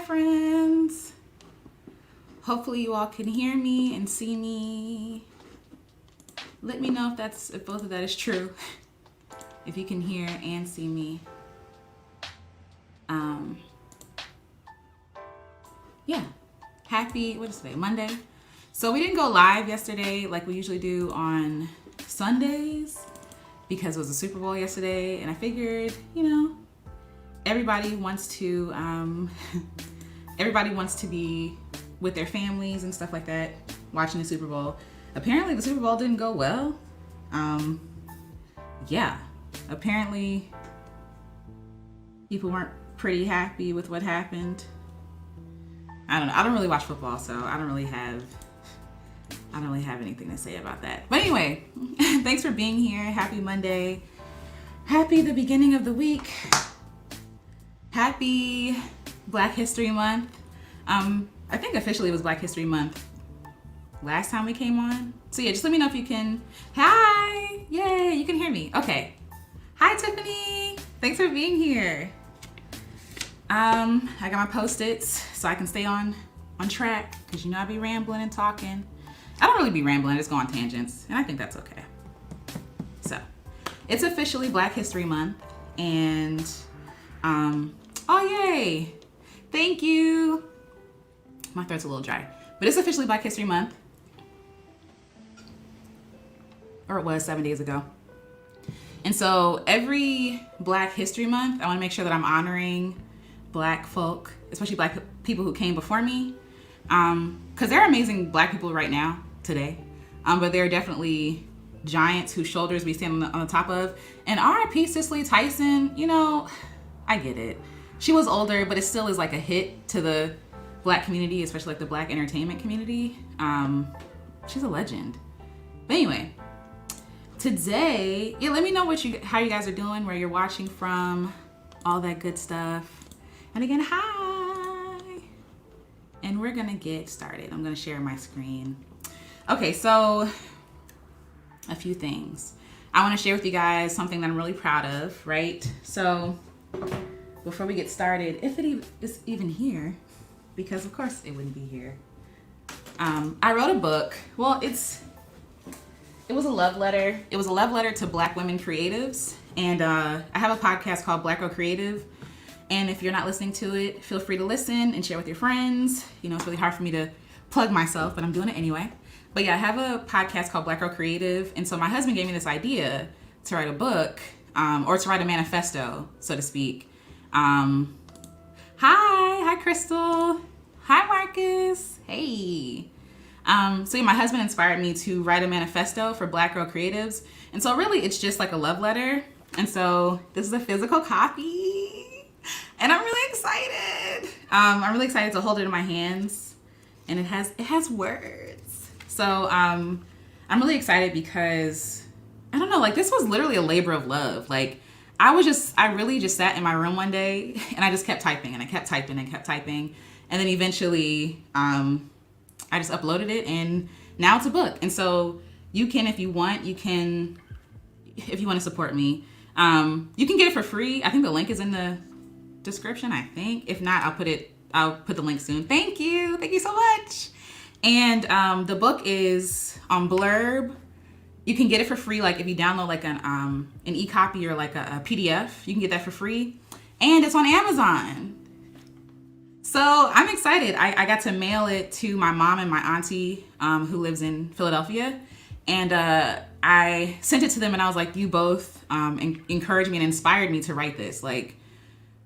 friends. Hopefully you all can hear me and see me. Let me know if both of that is true. If you can hear and see me. Yeah. Happy, what is today? Monday. So we didn't go live yesterday like we usually do on Sundays because it was a Super Bowl yesterday, and I figured, everybody wants to be with their families and stuff like that watching the Super Bowl. Apparently the Super Bowl didn't go well. Apparently people weren't pretty happy with what happened. I don't know. I don't really watch football, so I don't really have anything to say about that. But anyway, thanks for being here. Happy Monday. Happy the beginning of the week. Happy Black History Month. I think officially it was Black History Month last time we came on. So yeah, just let me know if you can. Hi! Yay, you can hear me. Okay. Hi, Tiffany. Thanks for being here. I got my Post-its so I can stay on track, because I be rambling and talking. I don't really be rambling, I just go on tangents, and I think that's okay. So, it's officially Black History Month, and, oh yay! Thank you! My throat's a little dry. But it's officially Black History Month. Or it was 7 days ago. And so, every Black History Month, I want to make sure that I'm honoring Black folk, especially Black people who came before me. Because there are amazing Black people right now, today. But there are definitely giants whose shoulders we stand on the top of. And R.I.P. Cicely Tyson, I get it. She was older, but it still is like a hit to the Black community, especially like the Black entertainment community. She's a legend. But anyway, today, let me know how you guys are doing, where you're watching from, all that good stuff. And again, hi. And we're gonna get started. I'm gonna share my screen. Okay, so a few things. I wanna share with you guys something that I'm really proud of, right? So before we get started, if it is even here, because of course it wouldn't be here. I wrote a book. Well, it was a love letter. It was a love letter to Black women creatives. And I have a podcast called Black Girl Creative. And if you're not listening to it, feel free to listen and share with your friends. It's really hard for me to plug myself, but I'm doing it anyway. But yeah, I have a podcast called Black Girl Creative. And so my husband gave me this idea to write a book, or to write a manifesto, so to speak. Hi Crystal. Hi Marcus. Hey. So yeah, my husband inspired me to write a manifesto for Black Girl Creatives. And so really it's just like a love letter. And so this is a physical copy. And I'm really excited. I'm really excited to hold it in my hands. And it has words. So I'm really excited because, I don't know, this was literally a labor of love. I really just sat in my room one day and I just kept typing and I kept typing and kept typing. And then eventually I just uploaded it and now it's a book. And so you can, if you want to support me, you can get it for free. I think the link is in the description, I think. If not, I'll put the link soon. Thank you so much. And the book is on Blurb. You can get it for free, if you download an e-copy or a PDF, you can get that for free. And it's on Amazon. So I'm excited. I got to mail it to my mom and my auntie, who lives in Philadelphia. And I sent it to them and I was like, you both encouraged me and inspired me to write this.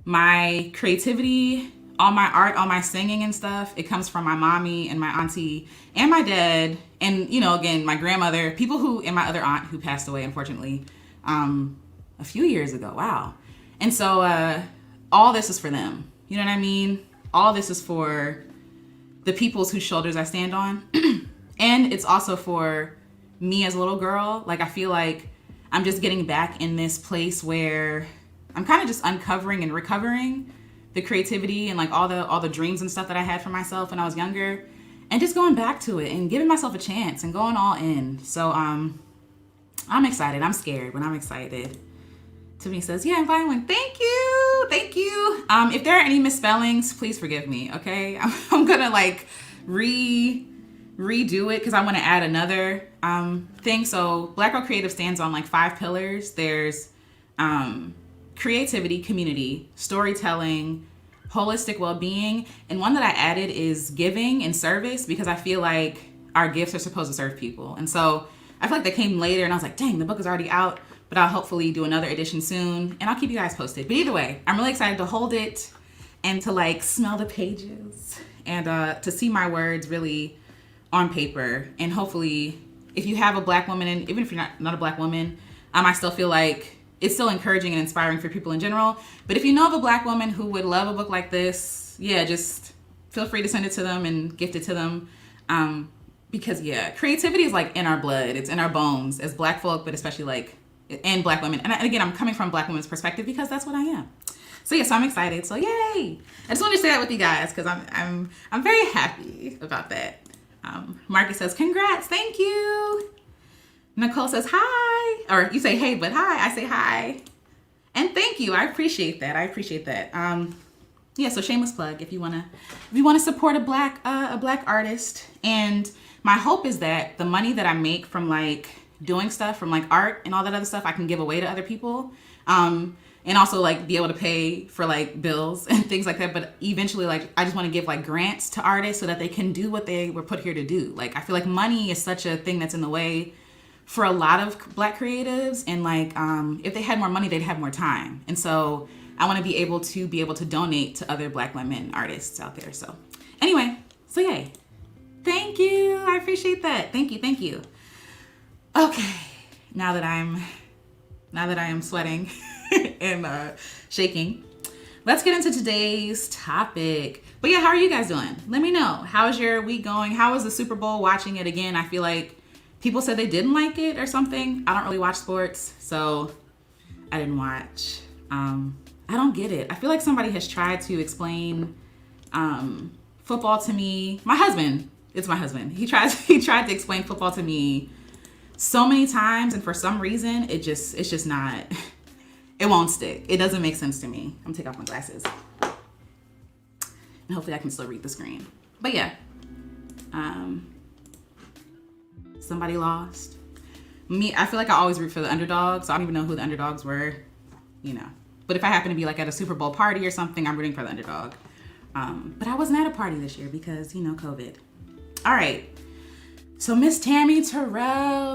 My creativity, all my art, all my singing and stuff, it comes from my mommy and my auntie and my dad. And, again, my grandmother, and my other aunt who passed away, unfortunately, a few years ago. Wow. And so all this is for them. You know what I mean? All this is for the peoples whose shoulders I stand on. And it's also for me as a little girl. I feel like I'm just getting back in this place where I'm kind of just uncovering and recovering the creativity and all the dreams and stuff that I had for myself when I was younger, and just going back to it and giving myself a chance and going all in. So I'm excited. I'm scared, but I'm excited. Tiffany says, yeah, I'm buying one. Thank you. Thank you. If there are any misspellings, please forgive me, okay? I'm gonna like redo it because I want to add another thing. So Black Girl Creative stands on like 5 pillars. There's creativity, community, storytelling, holistic well-being, and one that I added is giving and service, because I feel like our gifts are supposed to serve people. And so I feel like they came later, and I was like, dang, the book is already out, but I'll hopefully do another edition soon, and I'll keep you guys posted. But either way, I'm really excited to hold it and to like smell the pages and to see my words really on paper. And hopefully, if you have a Black woman, and even if you're not a Black woman, I still feel like it's still encouraging and inspiring for people in general. But if you know of a Black woman who would love a book like this, yeah, just feel free to send it to them and gift it to them. Because yeah, creativity is like in our blood. It's in our bones as Black folk, but especially like, and Black women. And again, I'm coming from Black women's perspective because that's what I am. So yeah, so I'm excited. So yay! I just wanted to share that with you guys because I'm very happy about that. Marcus says, congrats, thank you. Nicole says, hi. Or you say, hey, but hi. I say hi. And thank you. I appreciate that. Yeah, so shameless plug if you wanna support a black artist. And my hope is that the money that I make from like doing stuff, from like art and all that other stuff, I can give away to other people. And also like be able to pay for like bills and things like that. But eventually, like, I just want to give like grants to artists so that they can do what they were put here to do. Like, I feel like money is such a thing that's in the way for a lot of Black creatives. And like, if they had more money, they'd have more time. And so I want to be able to donate to other Black women artists out there. So anyway, so yay. Thank you. I appreciate that. Thank you. Okay. Now that I am sweating and shaking, let's get into today's topic. But yeah, how are you guys doing? Let me know. How's your week going? How was the Super Bowl? Watching it again, I feel like people said they didn't like it or something. I don't really watch sports, so I didn't watch. I don't get it. I feel like somebody has tried to explain football to me. It's my husband. He tried to explain football to me so many times, and for some reason, it's just not. It won't stick. It doesn't make sense to me. I'm gonna take off my glasses, and hopefully I can still read the screen. But yeah, somebody lost. I feel like I always root for the underdogs. So I don't even know who the underdogs were, But if I happen to be like at a Super Bowl party or something, I'm rooting for the underdog. But I wasn't at a party this year because, COVID. All right. So Miss Tammy Terrell.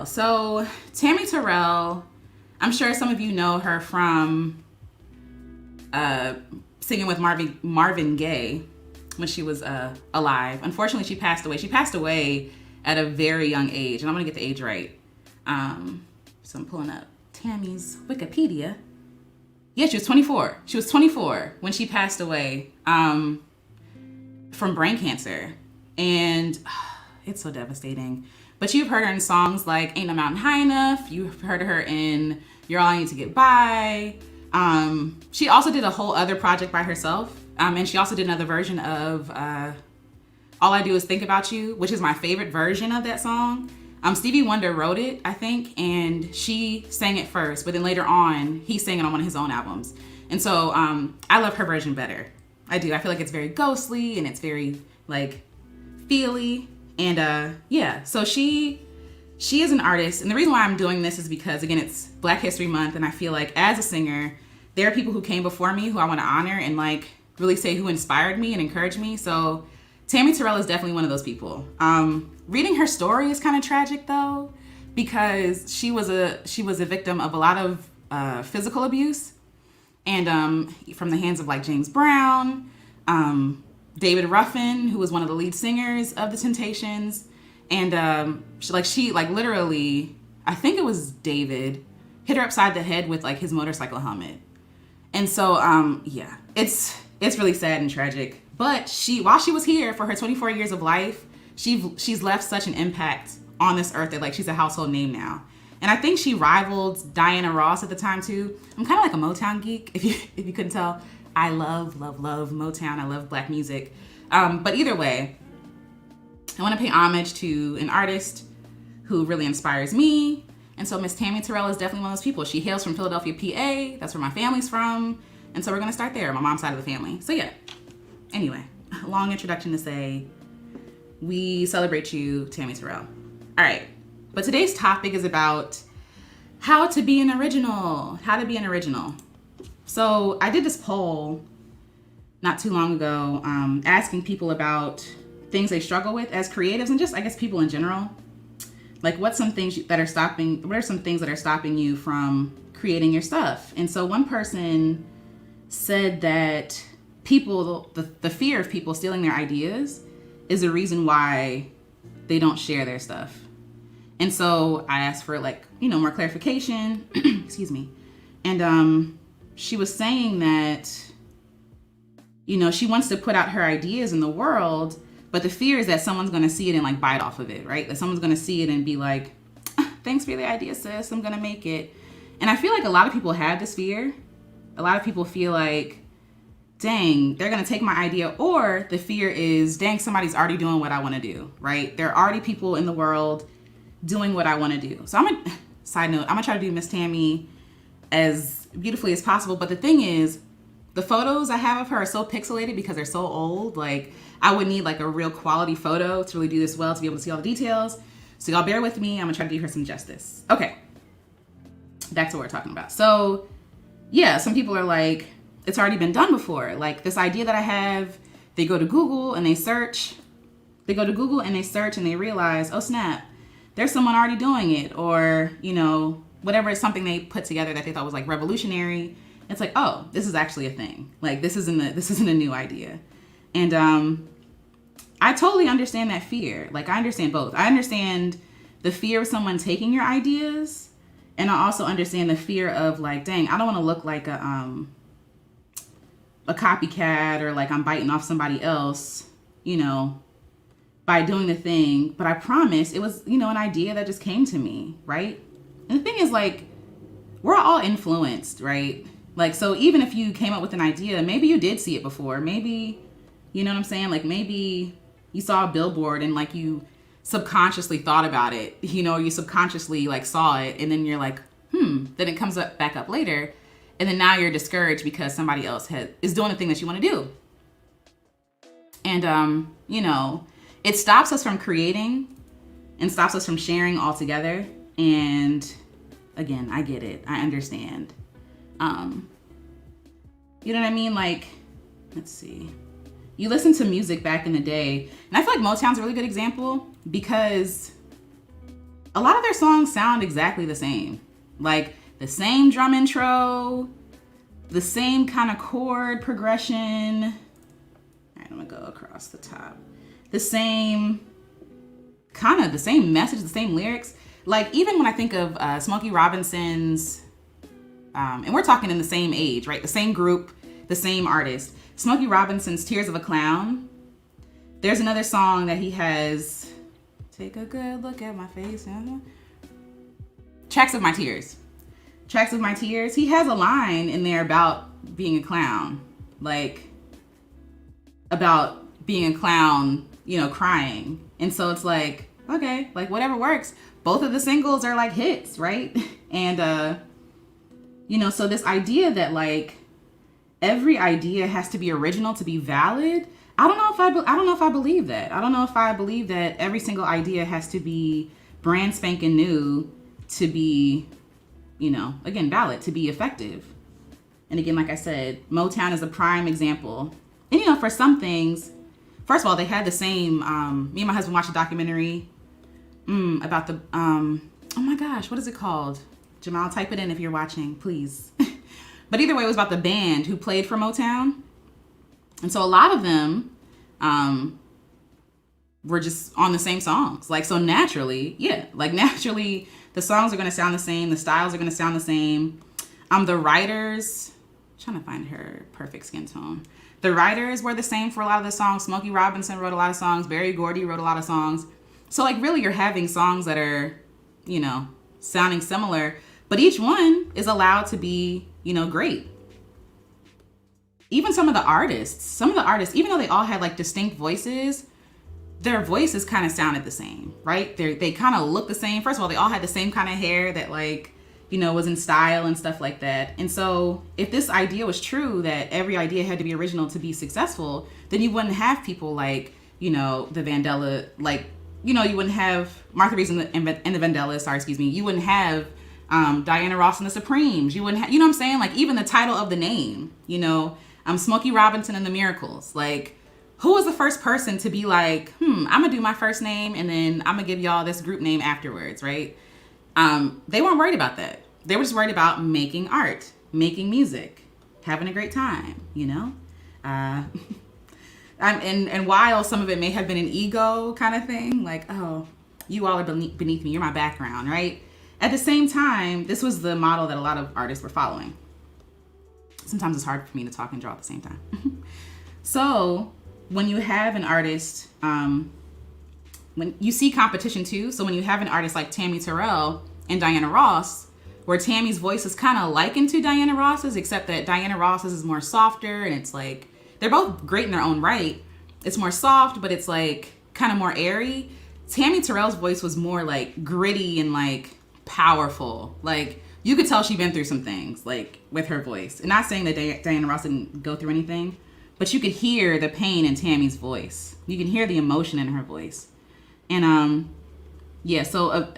So Tammy Terrell, I'm sure some of you know her from singing with Marvin Gaye when she was alive. Unfortunately, she passed away. She passed away at a very young age, and I'm gonna get the age right. So I'm pulling up Tammy's Wikipedia. Yeah, she was 24. She was 24 when she passed away from brain cancer. And it's so devastating. But you've heard her in songs like Ain't No Mountain High Enough. You've heard her in You're All I Need to Get By. She also did a whole other project by herself. And she also did another version of All I Do Is Think About You, which is my favorite version of that song. Stevie Wonder wrote it, I think, and she sang it first, but then later on, he sang it on one of his own albums. And so I love her version better. I do. I feel like it's very ghostly and it's very like feely. And yeah, so she is an artist. And the reason why I'm doing this is because, again, it's Black History Month. And I feel like as a singer, there are people who came before me who I want to honor and like really say who inspired me and encouraged me. So Tammy Terrell is definitely one of those people. Reading her story is kind of tragic though, because she was a victim of a lot of physical abuse, and from the hands of like James Brown, David Ruffin, who was one of the lead singers of the Temptations, and she literally, I think it was David, hit her upside the head with like his motorcycle helmet. And so yeah, it's really sad and tragic. But while she was here for her 24 years of life, she's left such an impact on this earth that like she's a household name now. And I think she rivaled Diana Ross at the time too. I'm kind of like a Motown geek, if you couldn't tell. I love Motown. I love Black music. But either way, I want to pay homage to an artist who really inspires me. And so Miss Tammy Terrell is definitely one of those people. She hails from Philadelphia, PA. That's where my family's from. And so we're going to start there, my mom's side of the family. So yeah, anyway, long introduction to say we celebrate you, Tammy Terrell. All right, but today's topic is about how to be an original. How to be an original. So I did this poll not too long ago, asking people about things they struggle with as creatives and just, I guess, people in general. Like, what are some things that are stopping you from creating your stuff? And so one person said that the fear of people stealing their ideas is the reason why they don't share their stuff. And so I asked for more clarification, excuse me. And she was saying that, she wants to put out her ideas in the world, but the fear is that someone's going to see it and bite off of it, right? That someone's going to see it and be like, thanks for the idea, sis. I'm going to make it. And I feel like a lot of people have this fear. A lot of people feel like, dang, they're going to take my idea. Or the fear is, dang, somebody's already doing what I want to do, right? There are already people in the world doing what I want to do. So side note, I'm going to try to do Miss Tammy as beautifully as possible. But the thing is, the photos I have of her are so pixelated because they're so old. I would need a real quality photo to really do this well, to be able to see all the details. So y'all bear with me. I'm gonna try to do her some justice. Okay, back to what we're talking about. So yeah, some people are like, it's already been done before. This idea that I have, they go to Google and they search. They go to Google and they search and they realize, oh snap, there's someone already doing it. Or, whatever is something they put together that they thought was revolutionary. It's oh, this is actually a thing. This isn't a new idea. And I totally understand that fear. I understand both. I understand the fear of someone taking your ideas, and I also understand the fear of dang, I don't want to look like a copycat, or I'm biting off somebody else, by doing the thing. But I promise it was, an idea that just came to me, right? And the thing is, we're all influenced, right? So even if you came up with an idea, maybe you did see it before. Maybe, you know what I'm saying? Maybe you saw a billboard and you subconsciously thought about it, you subconsciously saw it, and then you're then it comes back up later. And then now you're discouraged because somebody else is doing the thing that you want to do. And, it stops us from creating and stops us from sharing altogether. And again, I get it. I understand. You know what I mean? Let's see. You listen to music back in the day, and I feel Motown's a really good example because a lot of their songs sound exactly the same. The same drum intro, the same kind of chord progression. All right, I'm gonna go across the top. The same message, the same lyrics. Even when I think of Smokey Robinson's, and we're talking in the same age, right? The same group, the same artist. Smokey Robinson's Tears of a Clown. There's another song that he has, take a good look at my face. Tracks of My Tears. Tracks of My Tears. He has a line in there about being a clown. About being a clown, crying. And so it's okay, whatever works. Both of the singles are hits, right? And, so this idea that every idea has to be original to be valid. I don't know if I believe that. I don't know if I believe that every single idea has to be brand spanking new to be, again, valid, to be effective. And again, like I said, Motown is a prime example. And, for some things, first of all, they had the same, me and my husband watched a documentary about the, oh my gosh, what is it called? Jamal, type it in if you're watching, please. But either way, it was about the band who played for Motown. And so a lot of them were just on the same songs. So naturally, naturally, the songs are going to sound the same. The styles are going to sound the same. The writers, I'm trying to find her perfect skin tone. The writers were the same for a lot of the songs. Smokey Robinson wrote a lot of songs. Berry Gordy wrote a lot of songs. So really you're having songs that are, sounding similar, but each one is allowed to be, great. Even some of the artists, even though they all had distinct voices, their voices kind of sounded the same, right? They kind of look the same. First of all, they all had the same kind of hair that like, you know, was in style and stuff like that. And so if this idea was true, that every idea had to be original to be successful, then you wouldn't have people like, you know, the Vandella, like, you know, you wouldn't have Martha Reeves and the Vandellas, you wouldn't have Diana Ross and the Supremes. You wouldn't have, you know what I'm saying? Like even the title of the name, you know, Smokey Robinson and the Miracles. Like, who was the first person to be like, I'm gonna do my first name and then I'm gonna give y'all this group name afterwards, right? They weren't worried about that. They were just worried about making art, making music, having a great time, you know? And while some of it may have been an ego kind of thing, like, oh, you all are beneath me, you're my background, right? At the same time, this was the model that a lot of artists were following. Sometimes it's hard for me to talk and draw at the same time. So when you have an artist, when you see competition too, so when you have an artist like Tammy Terrell and Diana Ross, where Tammy's voice is kind of likened to Diana Ross's, except that Diana Ross's is more softer, and it's like, they're both great in their own right. It's more soft, but it's like kind of more airy. Tammy Terrell's voice was more like gritty and like powerful. Like you could tell she'd been through some things like with her voice. And not saying that Diana Ross didn't go through anything, but you could hear the pain in Tammy's voice. You can hear the emotion in her voice. And yeah, so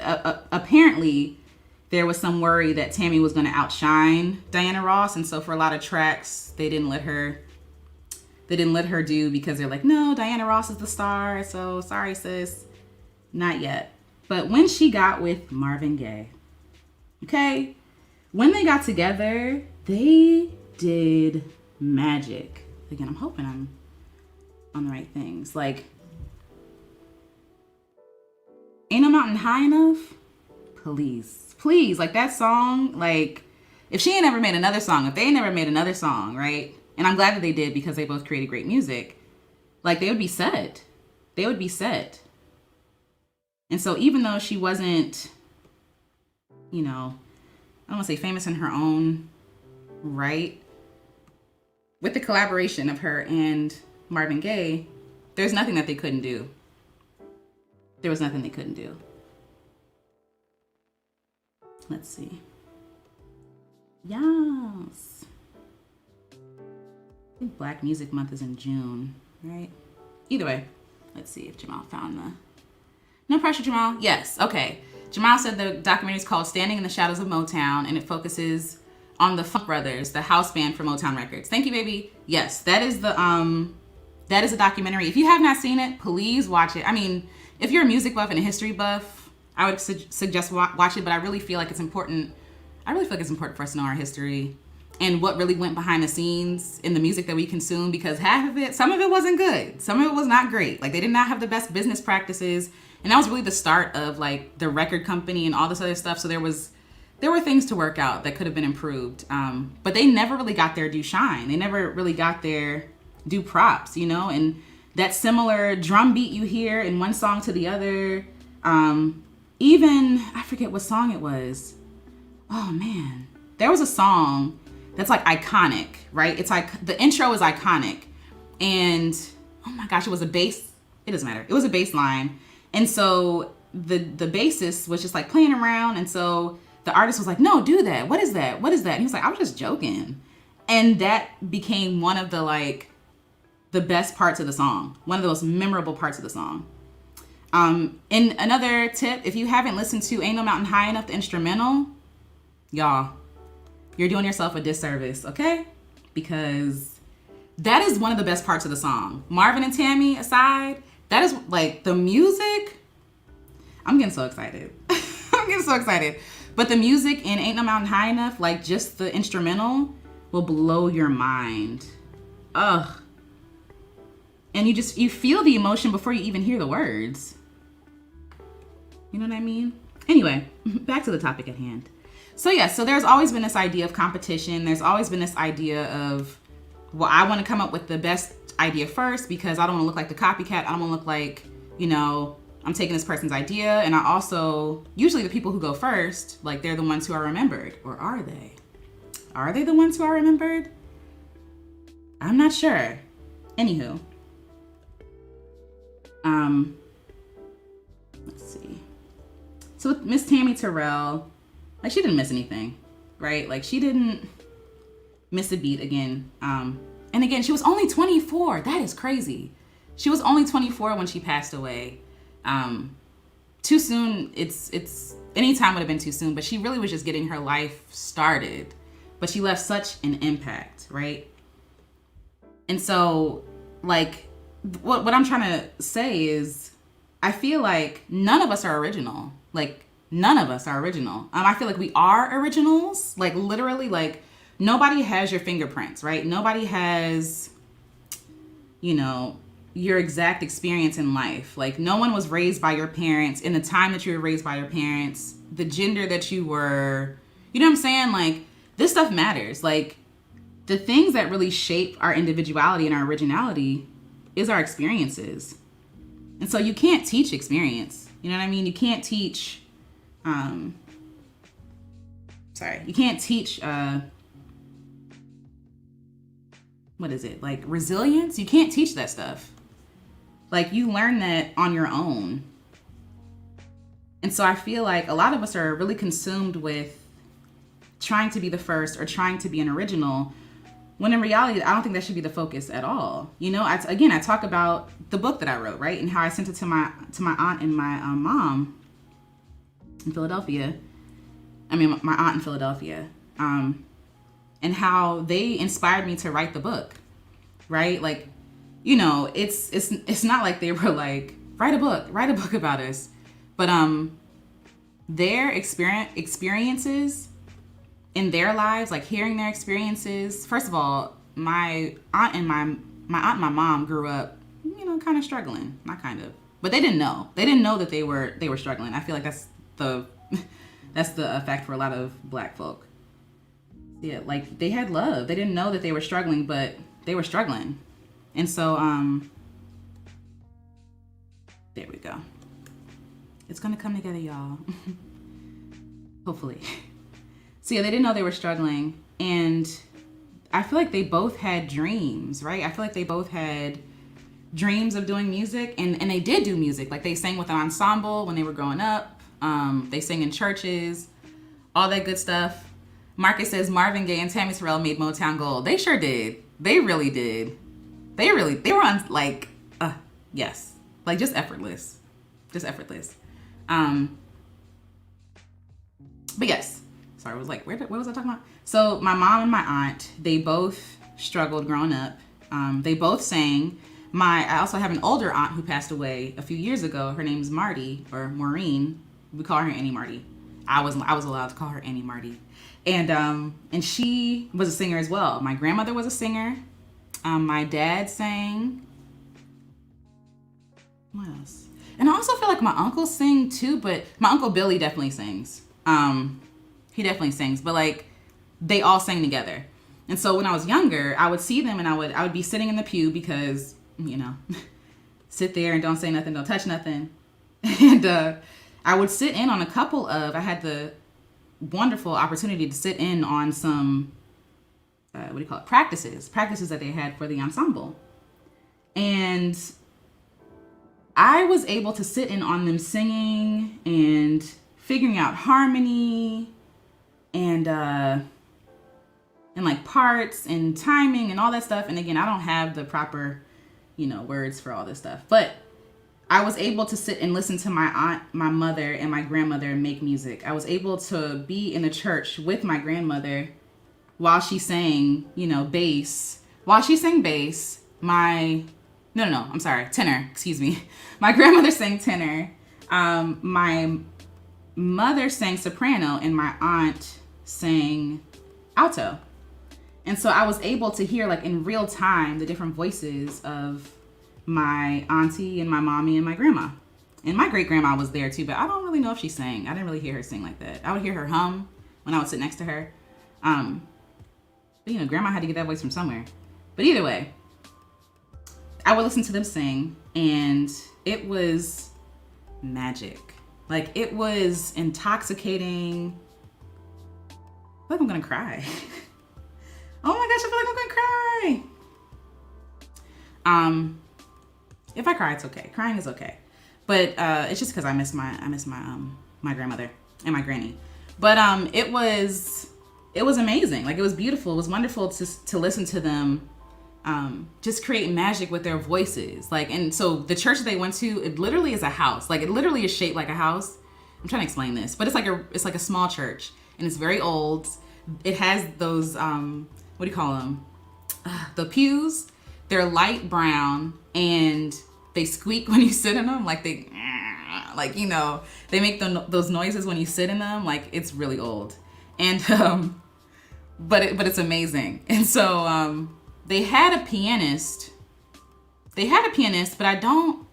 apparently there was some worry that Tammy was going to outshine Diana Ross. And so for a lot of tracks, they didn't let her do, because they're like, no, Diana Ross is the star. So sorry, sis. Not yet. But when she got with Marvin Gaye, okay, when they got together, they did magic. Again, I'm hoping I'm on the right things. Like, Ain't No Mountain High Enough? Please, like that song, like, if she ain't never made another song, if they ain't never made another song, right? And I'm glad that they did, because they both created great music. Like, they would be set. And so even though she wasn't, you know, I don't want to say famous in her own right, with the collaboration of her and Marvin Gaye, there's nothing that they couldn't do. There was nothing they couldn't do. Let's see. Yes. I think Black Music Month is in June, right? Either way, let's see if Jamal found the... No pressure, Jamal. Yes, okay. Jamal said the documentary is called Standing in the Shadows of Motown, and it focuses on the Funk Brothers, the house band for Motown Records. Thank you, baby. Yes, that is a documentary. If you have not seen it, please watch it. I mean, if you're a music buff and a history buff, I would suggest watch it, but I really feel like it's important. I really feel like it's important for us to know our history and what really went behind the scenes in the music that we consume, because some of it wasn't good. Some of it was not great. Like, they did not have the best business practices. And that was really the start of like the record company and all this other stuff. So there were things to work out that could have been improved. But they never really got their due shine. They never really got their due props, you know, and that similar drum beat you hear in one song to the other. Even, I forget what song it was. Oh man, there was a song that's like iconic, right? It's like the intro is iconic, and oh my gosh, it was a bass. It doesn't matter. It was a bass line. And so the bassist was just like playing around. And so the artist was like, no, do that. What is that? And he was like, I was just joking. And that became one of the best parts of the song. One of the most memorable parts of the song. And another tip, if you haven't listened to Ain't No Mountain High Enough, the instrumental, y'all, you're doing yourself a disservice, okay? Because that is one of the best parts of the song. Marvin and Tammy aside, that is like the music. I'm getting so excited. But the music in Ain't No Mountain High Enough, like just the instrumental, will blow your mind. Ugh. And you feel the emotion before you even hear the words. You know what I mean? Anyway, back to the topic at hand. So yeah, so there's always been this idea of competition. There's always been this idea of, well, I want to come up with the best idea first because I don't want to look like the copycat. I don't want to look like, you know, I'm taking this person's idea. And I also, usually the people who go first, like they're the ones who are remembered. Or are they? Are they the ones who are remembered? I'm not sure. Anywho. So with Miss Tammy Terrell, like she didn't miss anything, right? Like she didn't miss a beat again. And again, she was only 24. That is crazy. She was only 24 when she passed away. Too soon. It's any time would have been too soon, but she really was just getting her life started. But she left such an impact, right? And so, like, what I'm trying to say is, I feel like none of us are original. Like, none of us are original. I feel like we are originals. Like, literally, like, nobody has your fingerprints, right? Nobody has, you know, your exact experience in life. Like, no one was raised by your parents in the time that you were raised by your parents, the gender that you were, you know what I'm saying? Like, this stuff matters. Like, the things that really shape our individuality and our originality is our experiences. And so you can't teach experience. You know what I mean? You can't teach, you can't teach, what is it? Like resilience? You can't teach that stuff. Like you learn that on your own. And so I feel like a lot of us are really consumed with trying to be the first or trying to be an original, when in reality, I don't think that should be the focus at all. You know, I talk about the book that I wrote, right? And how I sent it to my aunt and my mom in Philadelphia. I mean, my aunt in Philadelphia. And how they inspired me to write the book, right? Like, you know, it's not like they were like, write a book about us. But their experiences in their lives, like hearing their experiences. First of all, my aunt and my mom grew up, you know, kind of struggling, not kind of, but they didn't know. They didn't know that they were struggling. I feel like that's the effect for a lot of Black folk. Yeah, like they had love. They didn't know that they were struggling, but they were struggling. And so, there we go. It's gonna come together, y'all. Hopefully. So yeah, they didn't know they were struggling. And I feel like they both had dreams, right? I feel like they both had dreams of doing music, and they did do music. Like they sang with an ensemble when they were growing up. They sang in churches, all that good stuff. Marcus says Marvin Gaye and Tammy Terrell made Motown gold. They sure did. They really did. They were on like, yes, like just effortless. But yes, sorry, I was like, what was I talking about? So my mom and my aunt, they both struggled growing up. They both sang. I also have an older aunt who passed away a few years ago. Her name's Marty, or Maureen. We call her Annie Marty. I was allowed to call her Annie Marty. And she was a singer as well. My grandmother was a singer. My dad sang. What else? And I also feel like my uncles sing too, but my Uncle Billy definitely sings. He definitely sings, but like they all sang together. And so when I was younger, I would see them and I would be sitting in the pew because, you know, sit there and don't say nothing, don't touch nothing. And I would sit in on I had the wonderful opportunity to sit in on some, practices that they had for the ensemble. And I was able to sit in on them singing and figuring out harmony and like parts and timing and all that stuff. And again, I don't have the proper, you know, words for all this stuff, but I was able to sit and listen to my aunt, my mother, and my grandmother make music. I was able to be in the church with my grandmother while she sang, you know, bass. While she sang bass, tenor, excuse me. My grandmother sang tenor. My mother sang soprano, and my aunt sang alto. And so I was able to hear, like, in real time, the different voices of my auntie and my mommy and my grandma. And my great grandma was there too, but I don't really know if she sang. I didn't really hear her sing like that. I would hear her hum when I would sit next to her. But you know, grandma had to get that voice from somewhere. But either way, I would listen to them sing, and it was magic. Like, it was intoxicating. I feel like I'm gonna cry. Oh my gosh, I feel like I'm gonna cry. If I cry, it's okay. Crying is okay. But it's just because I miss my my grandmother and my granny. But it was amazing. Like, it was beautiful. It was wonderful to listen to them just create magic with their voices. Like, and so the church that they went to, it literally is a house. Like, it literally is shaped like a house. I'm trying to explain this, but it's like a small church, and it's very old. It has those what do you call them? The pews. They're light brown, and they squeak when you sit in them. Like, they make those noises when you sit in them. Like, it's really old, and but it's amazing. And so they had a pianist. But I don't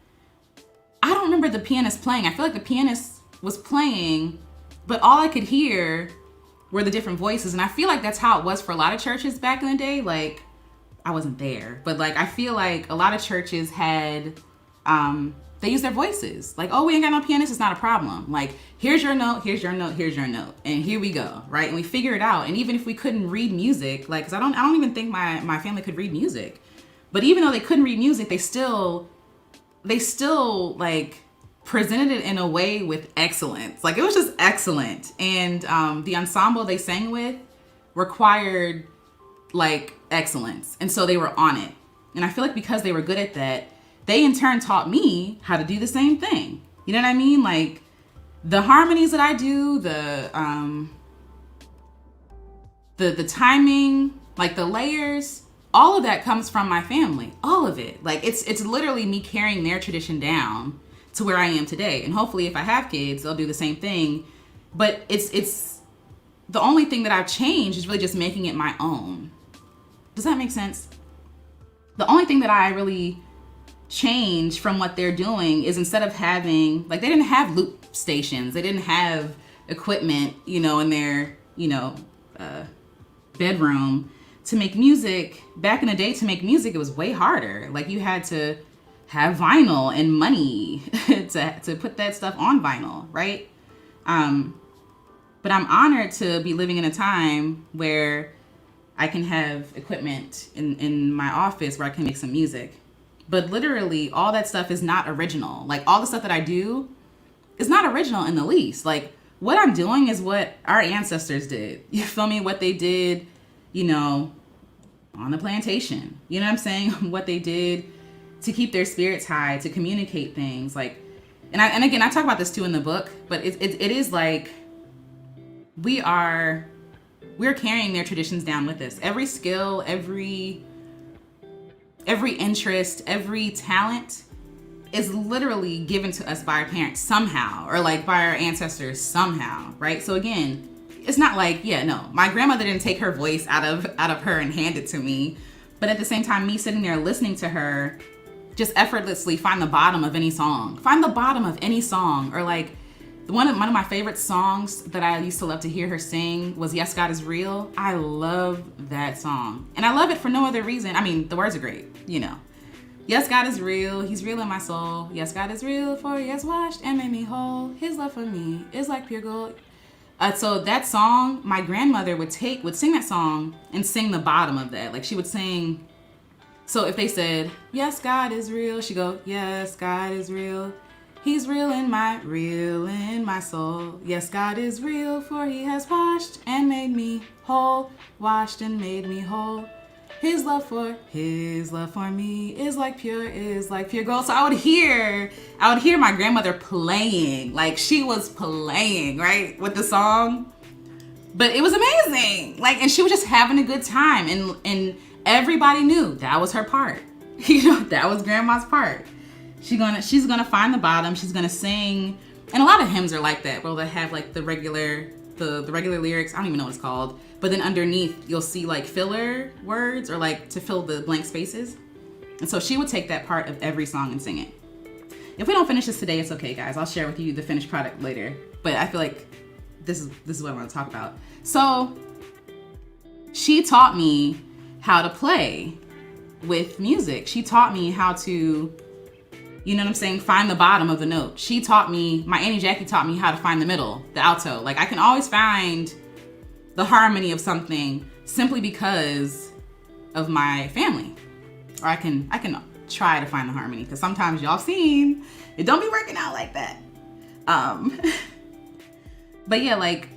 remember the pianist playing. I feel like the pianist was playing, but all I could hear were the different voices. And I feel like that's how it was for a lot of churches back in the day. Like, I wasn't there, but like, I feel like a lot of churches had, they use their voices. Like, oh, we ain't got no pianist, it's not a problem. Like, here's your note, here's your note, here's your note. And here we go, right? And we figure it out. And even if we couldn't read music, like, cause I don't even think my family could read music. But even though they couldn't read music, they still like presented it in a way with excellence. Like, it was just excellent. And the ensemble they sang with required like excellence. And so they were on it. And I feel like because they were good at that, they in turn taught me how to do the same thing. You know what I mean? Like, the harmonies that I do, the timing, like the layers, all of that comes from my family. All of it. Like, it's literally me carrying their tradition down to where I am today. And hopefully if I have kids, they'll do the same thing. But it's the only thing that I've changed is really just making it my own. Does that make sense? The only thing that I really changed from what they're doing is, instead of having, like, they didn't have loop stations. They didn't have equipment, in their, bedroom to make music. Back in the day, to make music, it was way harder. Like, you had to have vinyl and money to put that stuff on vinyl, right? But I'm honored to be living in a time where I can have equipment in my office where I can make some music. But literally, all that stuff is not original. Like, all the stuff that I do is not original in the least. Like, what I'm doing is what our ancestors did. You feel me? What they did, on the plantation. You know what I'm saying? What they did to keep their spirits high, to communicate things. Like, and again, I talk about this too in the book, but it is like, we're carrying their traditions down with us. Every skill, every interest, every talent is literally given to us by our parents somehow, or like by our ancestors somehow, right? So again, it's not like, my grandmother didn't take her voice out of her and hand it to me. But at the same time, me sitting there listening to her just effortlessly find the bottom of any song. Or like, one of my favorite songs that I used to love to hear her sing was Yes, God is Real. I love that song. And I love it for no other reason. I mean, the words are great, Yes, God is real. He's real in my soul. Yes, God is real, for he has washed and made me whole. His love for me is like pure gold. So that song, my grandmother would sing that song and sing the bottom of that. Like, she would sing. So if they said, yes, God is real, she'd go, yes, God is real. He's real in my soul. Yes, God is real, for he has washed and made me whole. Washed and made me whole. His love for me is like pure gold. So I would hear my grandmother playing, like she was playing, right, with the song. But it was amazing. Like, and she was just having a good time, and everybody knew that was her part. That was grandma's part. She's gonna find the bottom. She's gonna sing, and a lot of hymns are like that, where they have like the regular lyrics. I don't even know what it's called. But then underneath, you'll see like filler words, or like to fill the blank spaces. And so she would take that part of every song and sing it. If we don't finish this today, it's okay, guys. I'll share with you the finished product later. But I feel like this is what I want to talk about. So she taught me how to play with music. She taught me how to, find the bottom of the note. My Auntie Jackie taught me how to find the middle, the alto. Like, I can always find the harmony of something simply because of my family. Or I can try to find the harmony, because sometimes y'all seen it don't be working out like that. But yeah, like,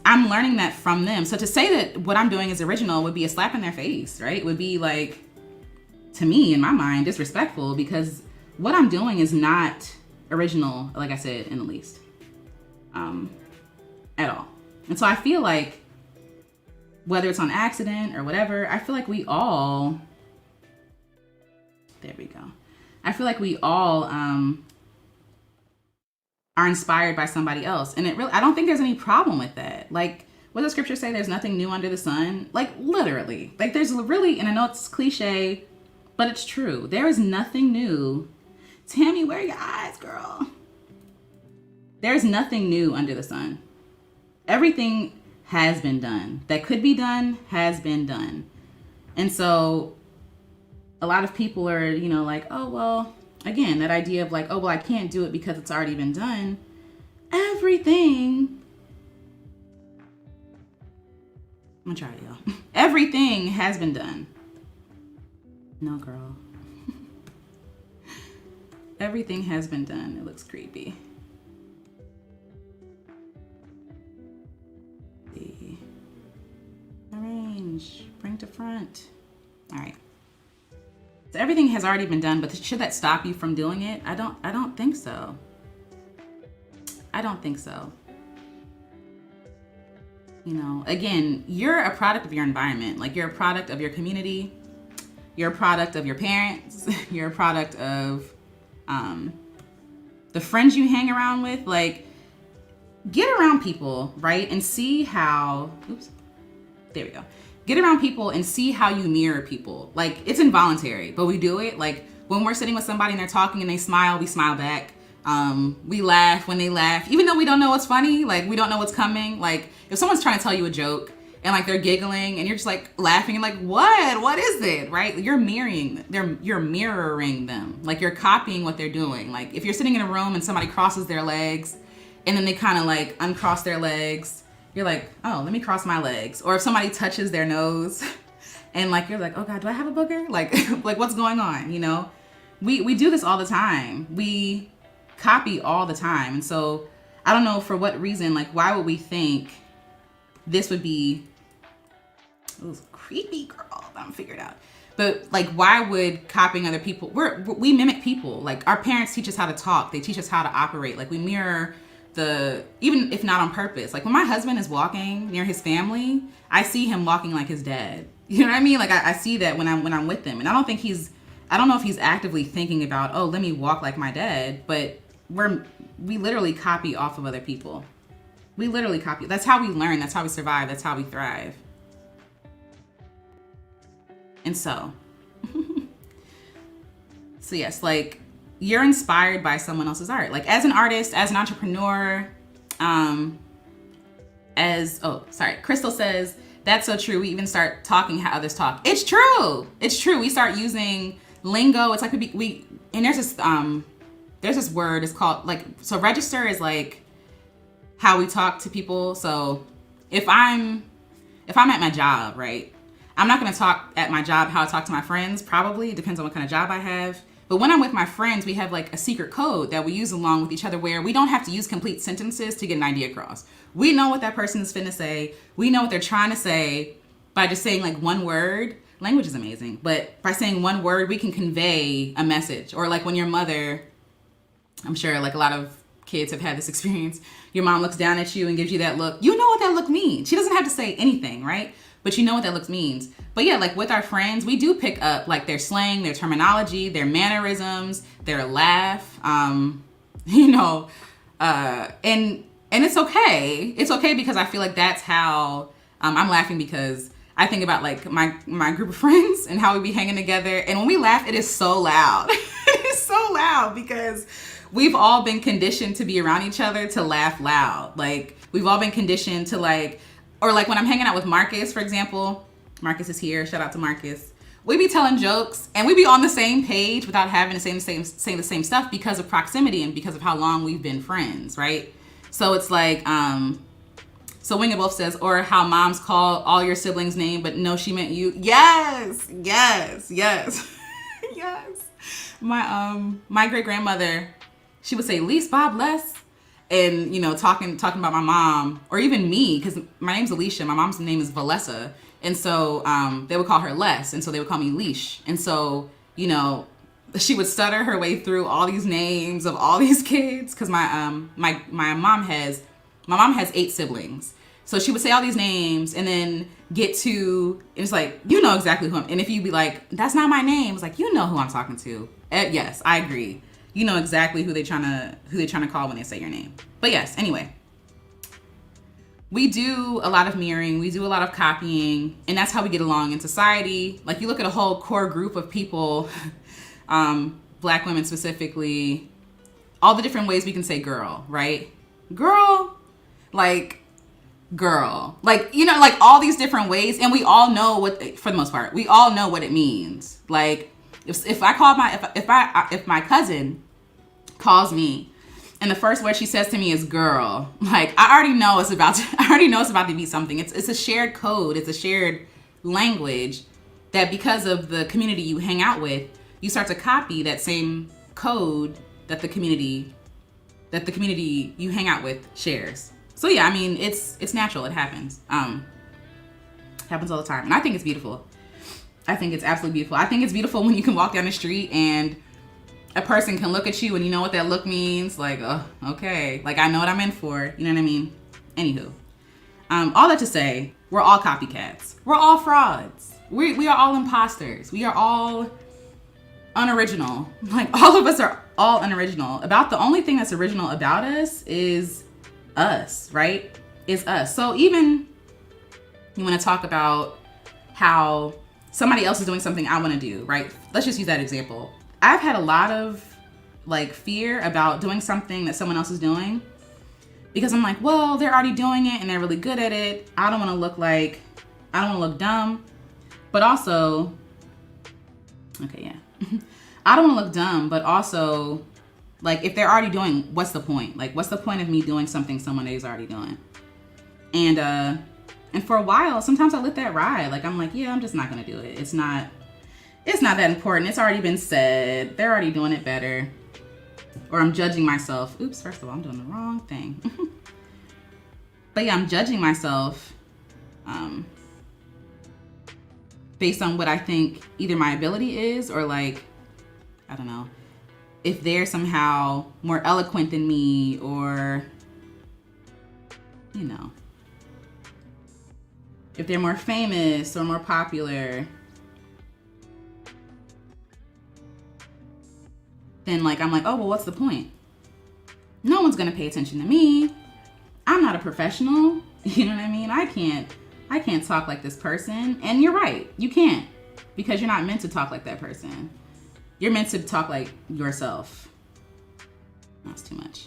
I'm learning that from them. So to say that what I'm doing is original would be a slap in their face, right? It would be like, to me, in my mind, disrespectful, because what I'm doing is not original, like I said, in the least, at all. And so I feel like, whether it's on accident or whatever, I feel like we all, there we go. I feel like we all are inspired by somebody else. And I don't think there's any problem with that. Like, what does scripture say? There's nothing new under the sun. Like, literally. Like, there's really, and I know it's cliche, but it's true. There is nothing new. Tammy, where are your eyes, girl? There's nothing new under the sun. Everything has been done. That could be done, has been done. And so a lot of people are, like, oh, well, again, that idea of like, oh, well, I can't do it because it's already been done. Everything, I'm gonna try it, y'all. Everything has been done. No, girl. Everything has been done. It looks creepy. Arrange, bring to front. All right. So everything has already been done, but should that stop you from doing it? I don't think so. I don't think so. Again, you're a product of your environment. Like, you're a product of your community. You're a product of your parents. You're a product of the friends you hang around with. Like, get around people, right? And see how, there we go. Get around people and see how you mirror people. Like, it's involuntary, but we do it. Like, when we're sitting with somebody and they're talking and they smile, we smile back. We laugh when they laugh, even though we don't know what's funny. Like, we don't know what's coming. Like, if someone's trying to tell you a joke and like they're giggling and you're just like laughing and like, what is it? Right? You're mirroring them. Like, you're copying what they're doing. Like, if you're sitting in a room and somebody crosses their legs and then they kind of like uncross their legs, you're like, oh, let me cross my legs. Or if somebody touches their nose and like, you're like, oh God, do I have a booger? Like, like, what's going on? We do this all the time. We copy all the time. And so I don't know for what reason, like, why would we think this would be, it was creepy, girl, I'm figured out. But like, why would copying other people, we mimic people. Like, our parents teach us how to talk. They teach us how to operate. Like, we mirror even if not on purpose. Like, when my husband is walking near his family, I see him walking like his dad. You know what I mean? Like, I see that when I'm with them. And I don't know if he's actively thinking about, oh, let me walk like my dad, but we literally copy off of other people. We literally copy. That's how we learn. That's how we survive. That's how we thrive. And so yes, like, you're inspired by someone else's art. Like, as an artist, as an entrepreneur, Crystal says, that's so true. We even start talking how others talk. It's true. It's true. We start using lingo. It's like and there's this word, it's called, like, so register is like how we talk to people. So if I'm at my job, right, I'm not going to talk at my job how I talk to my friends. Probably. It depends on what kind of job I have. But when I'm with my friends, we have like a secret code that we use along with each other where we don't have to use complete sentences to get an idea across. We know what that person is finna say. We know what they're trying to say by just saying like one word. Language is amazing. But by saying one word, we can convey a message. Or like when your mother, I'm sure like a lot of kids have had this experience. Your mom looks down at you and gives you that look. You know what that look means. She doesn't have to say anything, right? But you know what that look means. But yeah, like with our friends, we do pick up like their slang, their terminology, their mannerisms, their laugh, and it's okay. It's okay because I feel like that's how, I'm laughing because I think about like my group of friends and how we be hanging together. And when we laugh, it is so loud. It is so loud because we've all been conditioned to be around each other to laugh loud. Like, we've all been conditioned to like, or like when I'm hanging out with Marcus, for example, Marcus is here. Shout out to Marcus. We be telling jokes and we be on the same page without having to say the same stuff because of proximity and because of how long we've been friends, right? So it's like, so Wing of Both says, or how moms call all your siblings' name, but no, she meant you. Yes. Yes. My great grandmother, she would say, least Bob less. and, talking about my mom, or even me, because my name's Alecia, my mom's name is Valessa. And so they would call her Les, and so they would call me Leash. And so, she would stutter her way through all these names of all these kids, because my mom has 8 siblings. So she would say all these names and then get to, it's like, exactly who I'm, and if you'd be like, that's not my name, it's like, who I'm talking to. Yes, I agree. You know exactly who they trying to call when they say your name. But yes, anyway. We do a lot of mirroring, we do a lot of copying, and that's how we get along in society. Like, you look at a whole core group of people, Black women specifically, all the different ways we can say girl, right? Girl, like all these different ways, and we all know what, for the most part, we all know what it means. Like, if my cousin calls me and the first word she says to me is girl, like, I already know it's about to be something. It's a shared code, it's a shared language that, because of the community you hang out with, you start to copy that same code that the community you hang out with shares. So yeah, I mean, it's natural. It happens. Happens all the time. And I think it's beautiful. I think it's absolutely beautiful. I think it's beautiful when you can walk down the street and a person can look at you and you know what that look means. Like, oh, okay. Like, I know what I'm in for. You know what I mean? Anywho. All that to say, we're all copycats. We're all frauds. We are all imposters. We are all unoriginal. Like, all of us are all unoriginal. The only thing that's original about us is us, right? Is us. So even you want to talk about how somebody else is doing something I want to do, right? Let's just use that example. I've had a lot of fear about doing something that someone else is doing, because I'm like, well, they're already doing it and they're really good at it. I don't want to look dumb, but also, okay, yeah. I don't want to look dumb, but also, like, if they're already doing, what's the point? Like, what's the point of me doing something someone is already doing? And for a while, sometimes I let that ride. Like, I'm like, yeah, I'm just not going to do it. It's not that important. It's already been said. They're already doing it better. Or I'm judging myself. Oops, first of all, I'm doing the wrong thing. But yeah, I'm judging myself based on what I think either my ability is, or like, I don't know, if they're somehow more eloquent than me, or, if they're more famous or more popular, then like, I'm like, oh, well, what's the point? No one's gonna pay attention to me. I'm not a professional. You know what I mean? I can't talk like this person. And you're right, you can't, because you're not meant to talk like that person. You're meant to talk like yourself. That's too much.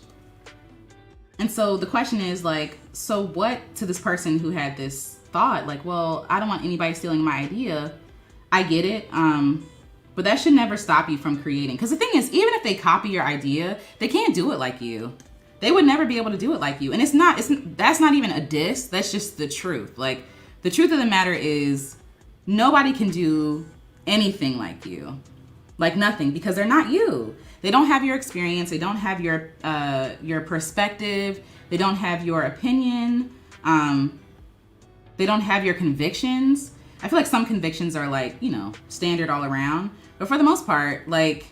And so the question is, like, so what to this person who had this thought? Like, well, I don't want anybody stealing my idea. I get it. But that should never stop you from creating. Because the thing is, even if they copy your idea, they can't do it like you. They would never be able to do it like you. And that's not even a diss. That's just the truth. Like, the truth of the matter is, nobody can do anything like you. Like, nothing, because they're not you. They don't have your experience. They don't have your perspective. They don't have your opinion. They don't have your convictions. I feel like some convictions are like, standard all around. But for the most part, like,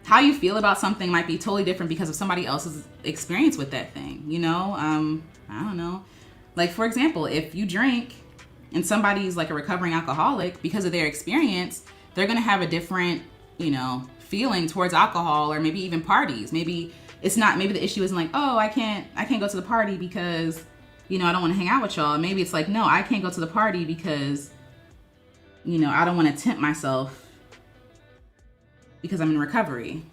how you feel about something might be totally different because of somebody else's experience with that thing, I don't know. Like, for example, if you drink and somebody's like a recovering alcoholic, because of their experience, they're going to have a different, feeling towards alcohol, or maybe even parties. Maybe the issue isn't like, oh, I can't go to the party because, I don't want to hang out with y'all. Maybe it's like, no, I can't go to the party because, I don't want to tempt myself because I'm in recovery.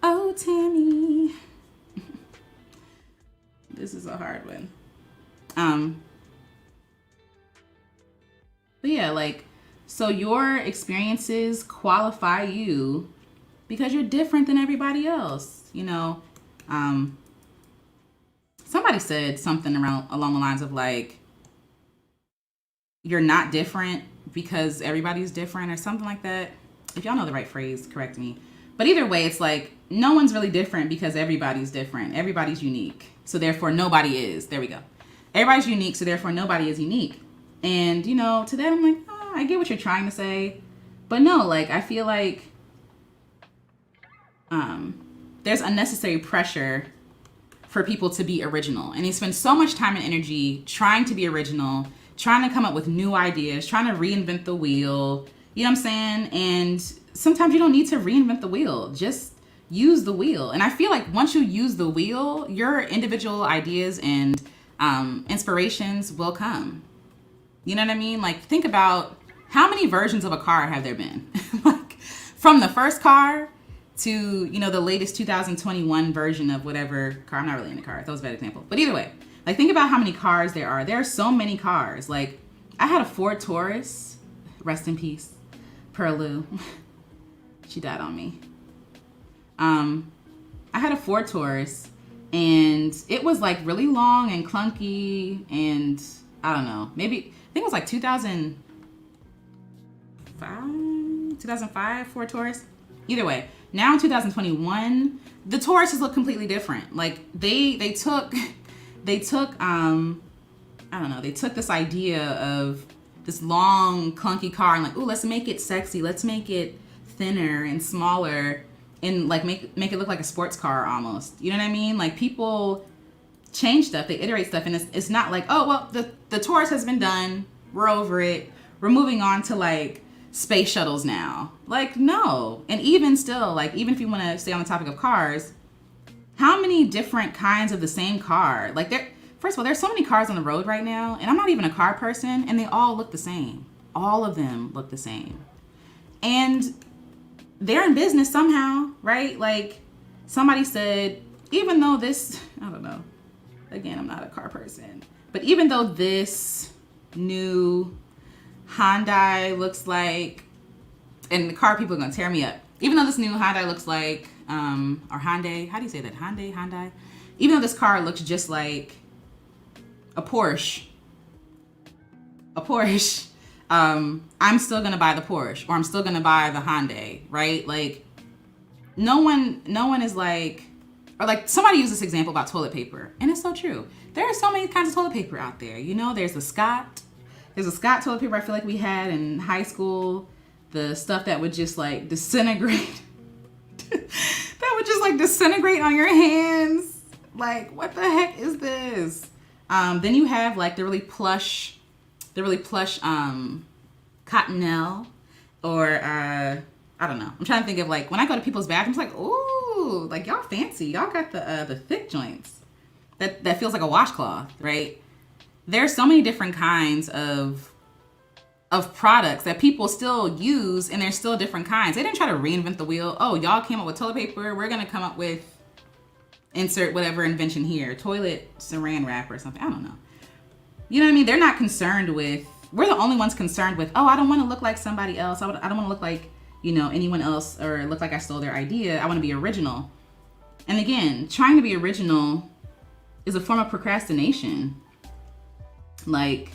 Oh, Tammy. This is a hard one. But yeah, like, so your experiences qualify you because you're different than everybody else. Somebody said something along the lines of like, you're not different because everybody's different, or something like that. If y'all know the right phrase, correct me. But either way, it's like no one's really different because everybody's different. Everybody's unique. So therefore nobody is. There we go. Everybody's unique, so therefore nobody is unique. And, you know, to that I'm like, oh, I get what you're trying to say. But no, like, I feel like there's unnecessary pressure for people to be original. And they spend so much time and energy trying to be original, trying to come up with new ideas, trying to reinvent the wheel. You know what I'm saying? And sometimes you don't need to reinvent the wheel. Just use the wheel. And I feel like once you use the wheel, your individual ideas and inspirations will come. You know what I mean? Like, think about how many versions of a car have there been? Like, from the first car to, you know, the latest 2021 version of whatever car. I'm not really into cars. That was a bad example. But either way, like, think about how many cars there are. There are so many cars. Like, I had a Ford Taurus. Rest in peace. Perlu. She died on me. I had a Ford Taurus, and it was like really long and clunky, and I don't know, maybe I think it was like 2005 Ford Taurus. Either way, now in 2021, the Tauruses look completely different. Like they took I don't know, they took this idea of this long clunky car and like, ooh, let's make it sexy, let's make it thinner and smaller, and like make it look like a sports car almost. You know what I mean? Like, people change stuff, they iterate stuff, and it's not like, oh well, the Taurus has been done, we're over it, we're moving on to like space shuttles now. Like, no. And even still, like, even if you want to stay on the topic of cars, how many different kinds of the same car? Like, first of all, there's so many cars on the road right now, and I'm not even a car person, and they all look the same. All of them look the same. And they're in business somehow, right? Like, somebody said, even though this, I don't know, again, I'm not a car person, but even though this new Hyundai looks like, and the car people are going to tear me up, even though this new Hyundai looks like, or Hyundai, how do you say that? Hyundai? Even though this car looks just like a Porsche, I'm still gonna buy the Porsche, or I'm still gonna buy the Hyundai, right? Like, no one is like, or like, somebody used this example about toilet paper, and it's so true. There are so many kinds of toilet paper out there. You know, there's a Scott toilet paper I feel like we had in high school, the stuff that would just like disintegrate, that would just like disintegrate on your hands. Like, what the heck is this? Then you have like the really plush cottonelle, or I don't know. I'm trying to think of, like, when I go to people's bathrooms, like, ooh, like, y'all fancy. Y'all got the thick joints that feels like a washcloth, right? There's so many different kinds of products that people still use, and there's still different kinds. They didn't try to reinvent the wheel. Oh, y'all came up with toilet paper, we're gonna come up with insert whatever invention here, toilet saran wrap or something. I don't know. You know what I mean? They're not concerned with, we're the only ones concerned with, oh, I don't want to look like somebody else. I don't want to look like, you know, anyone else, or look like I stole their idea. I want to be original. And again, trying to be original is a form of procrastination. Like,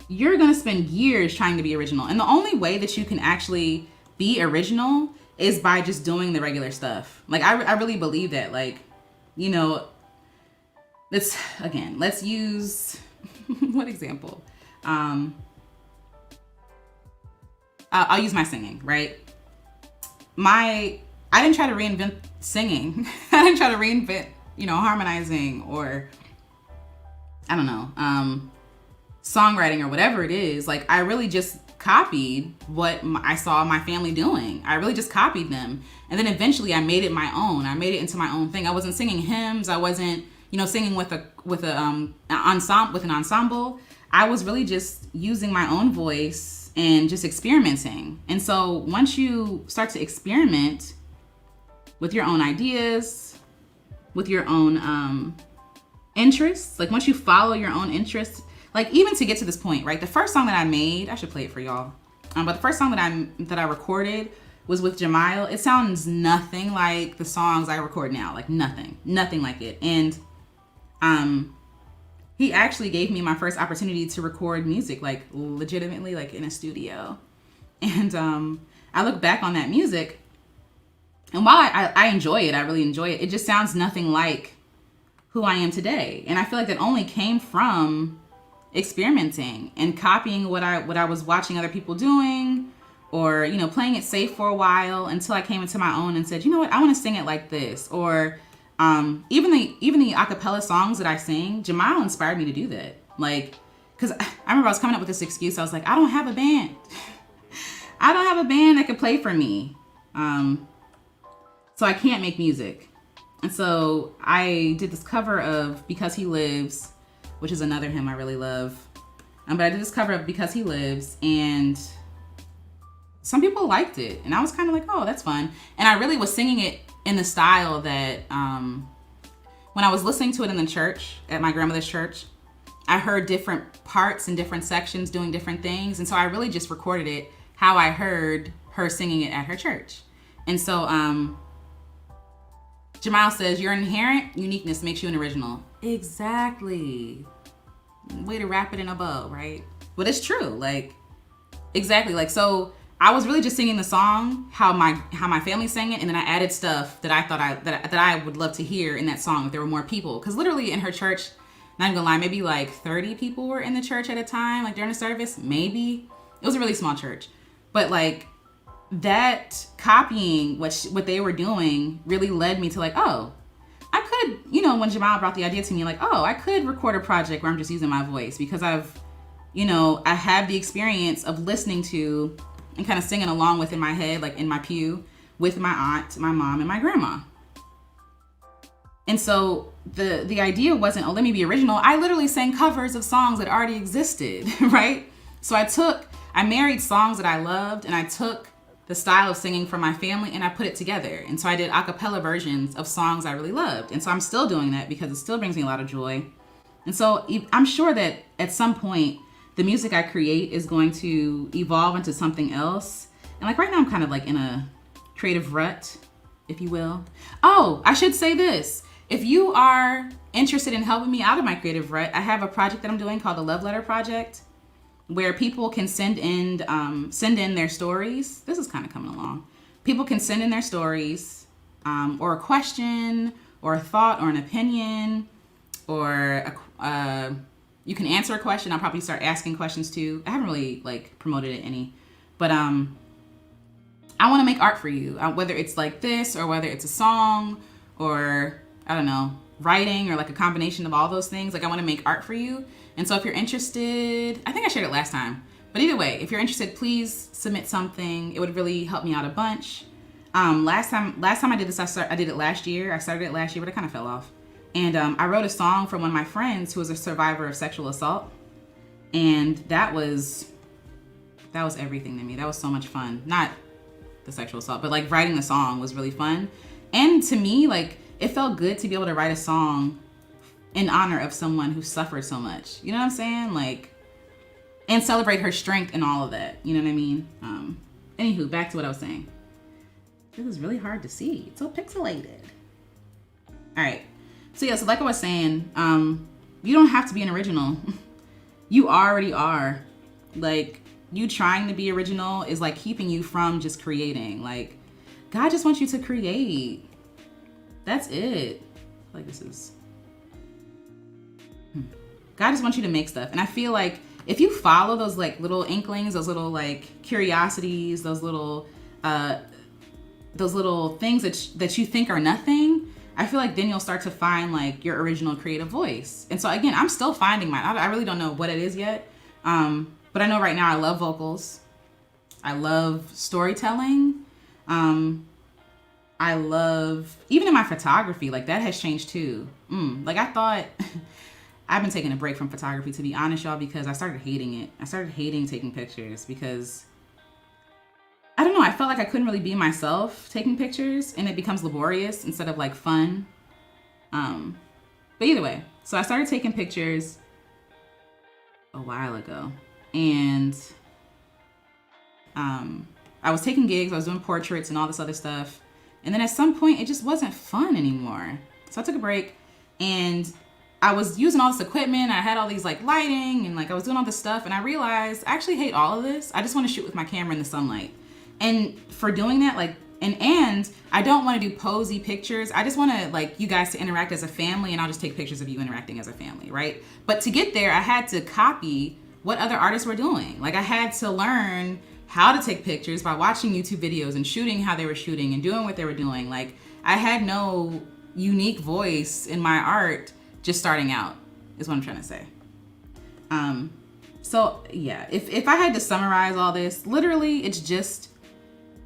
you're going to spend years trying to be original. And the only way that you can actually be original is by just doing the regular stuff. Like, I really believe that. Like, you know, let's use what example? I'll use my singing, right? I didn't try to reinvent singing. I didn't try to reinvent, you know, harmonizing, or I don't know, songwriting, or whatever it is. Like, I really just copied what I saw my family doing. I really just copied them. And then eventually I made it my own. I made it into my own thing. I wasn't singing hymns. I wasn't, you know, singing with an ensemble. I was really just using my own voice and just experimenting. And so once you start to experiment with your own ideas, with your own interests, like once you follow your own interests, like even to get to this point, right? The first song that I made, I should play it for y'all. But the first song that I recorded was with Jamile. It sounds nothing like the songs I record now, like nothing like it. And he actually gave me my first opportunity to record music, like legitimately, like in a studio. And I look back on that music And while I enjoy it, I really enjoy it, it just sounds nothing like who I am today. And I feel like that only came from experimenting and copying what I was watching other people doing, or playing it safe for a while until I came into my own and said, you know what, I want to sing it like this. Or even the acapella songs that I sing, Jamal inspired me to do that. Like, because I remember I was coming up with this excuse. I was like, I don't have a band. I don't have a band that could play for me. So I can't make music. And so I did this cover of Because He Lives, which is another hymn I really love. But I did this cover of Because He Lives, and some people liked it. And I was kind of like, oh, that's fun. And I really was singing it in the style that when I was listening to it in the church, at my grandmother's church, I heard different parts and different sections doing different things. And so I really just recorded it how I heard her singing it at her church. And so Jamal says, your inherent uniqueness makes you an original. Exactly. Way to wrap it in a bow, right? But it's true. Like, exactly. Like, so I was really just singing the song how my family sang it, and then I added stuff that I thought that I would love to hear in that song if there were more people. Because literally in her church, not even gonna lie, maybe like 30 people were in the church at a time, like during the service. Maybe. It was a really small church. But like, that copying what they were doing really led me to like, oh, I could, when Jamal brought the idea to me, like, oh, I could record a project where I'm just using my voice, because I have the experience of listening to and kind of singing along with in my head, like in my pew with my aunt, my mom, and my grandma. And so the idea wasn't, oh, let me be original. I literally sang covers of songs that already existed, right? So I married songs that I loved, and I took the style of singing from my family, and I put it together. And so I did a cappella versions of songs I really loved. And so I'm still doing that because it still brings me a lot of joy. And so I'm sure that at some point, the music I create is going to evolve into something else. And like right now, I'm kind of like in a creative rut, if you will. Oh, I should say this. If you are interested in helping me out of my creative rut, I have a project that I'm doing called the Love Letter Project, where people can send in their stories. This is kind of coming along. People can send in their stories, or a question, or a thought, or an opinion, or you can answer a question. I'll probably start asking questions too. I haven't really like promoted it any, but I want to make art for you, whether it's like this, or whether it's a song, or I don't know, writing, or like a combination of all those things. Like, I want to make art for you. And so if you're interested, I think I shared it last time, but either way, if you're interested, please submit something. It would really help me out a bunch. Last time I did this, I did it last year. I started it last year, but it kind of fell off. And I wrote a song for one of my friends who was a survivor of sexual assault. And that was everything to me. That was so much fun. Not the sexual assault, but like writing the song was really fun. And to me, like, it felt good to be able to write a song in honor of someone who suffered so much. You know what I'm saying? Like, and celebrate her strength and all of that. You know what I mean? Anywho, back to what I was saying. This is really hard to see. It's so pixelated. All right. So yeah, so like I was saying, you don't have to be an original. You already are. Like, you trying to be original is like keeping you from just creating. Like, God just wants you to create. That's it. Like, this is... God just wants you to make stuff. And I feel like if you follow those like little inklings, those little like curiosities, those little things that you think are nothing, I feel like then you'll start to find like your original creative voice. And so again, I'm still finding mine. I really don't know what it is yet. But I know right now I love vocals. I love storytelling. I love, even in my photography, like that has changed too. Like I thought, I've been taking a break from photography, to be honest, y'all, because I started hating it. I started hating taking pictures because, I don't know, I felt like I couldn't really be myself taking pictures, and it becomes laborious instead of like fun. But either way, so I started taking pictures a while ago, and I was taking gigs, I was doing portraits and all this other stuff. And then at some point, it just wasn't fun anymore. So I took a break, and I was using all this equipment. I had all these like lighting, and like I was doing all this stuff, and I realized I actually hate all of this. I just want to shoot with my camera in the sunlight. And for doing that, like And I don't want to do posy pictures. I just want to like you guys to interact as a family, and I'll just take pictures of you interacting as a family, right? But to get there, I had to copy what other artists were doing. Like I had to learn how to take pictures by watching YouTube videos and shooting how they were shooting and doing what they were doing. Like I had no unique voice in my art just starting out, is what I'm trying to say. So yeah, if I had to summarize all this, literally it's just,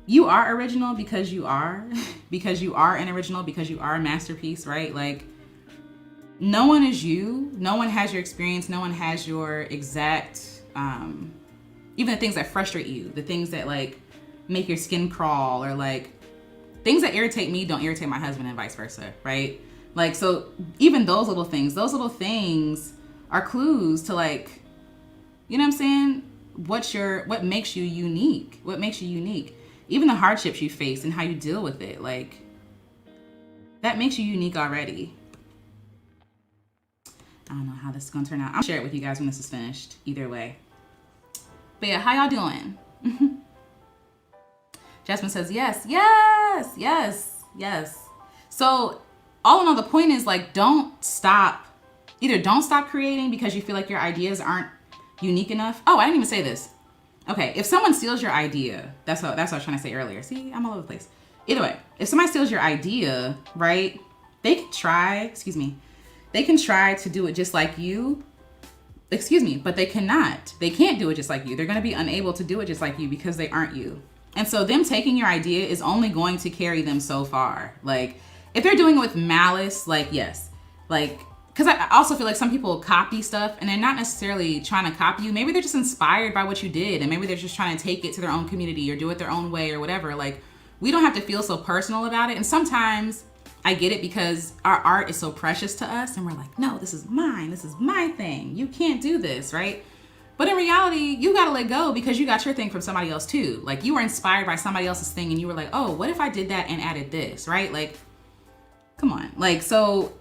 you are original because you are, because you are an original, because you are a masterpiece, right? Like no one is you, no one has your experience, no one has your exact, even the things that frustrate you, the things that like make your skin crawl, or like things that irritate me don't irritate my husband and vice versa, right? Like, so even those little things are clues to like, you know what I'm saying? What makes you unique? What makes you unique? Even the hardships you face and how you deal with it, like that makes you unique already. I don't know how this is gonna turn out. I'll share it with you guys when this is finished, either way. But yeah, how y'all doing? Jasmine says, yes. So all in all, the point is like, don't stop creating because you feel like your ideas aren't unique enough. Oh, I didn't even say this. Okay, if someone steals your idea, that's what I was trying to say earlier. See, I'm all over the place. Either way, if somebody steals your idea, right, they can try to do it just like you. But they cannot. They can't do it just like you. They're going to be unable to do it just like you because they aren't you. And so them taking your idea is only going to carry them so far. Like, if they're doing it with malice, like, yes. Like, because I also feel like some people copy stuff and they're not necessarily trying to copy you. Maybe they're just inspired by what you did, and maybe they're just trying to take it to their own community or do it their own way or whatever. Like, we don't have to feel so personal about it. And sometimes I get it because our art is so precious to us and we're like, no, this is mine. This is my thing. You can't do this, right? But in reality, you got to let go because you got your thing from somebody else too. Like, you were inspired by somebody else's thing and you were like, oh, what if I did that and added this, right? Like, come on. Like, so,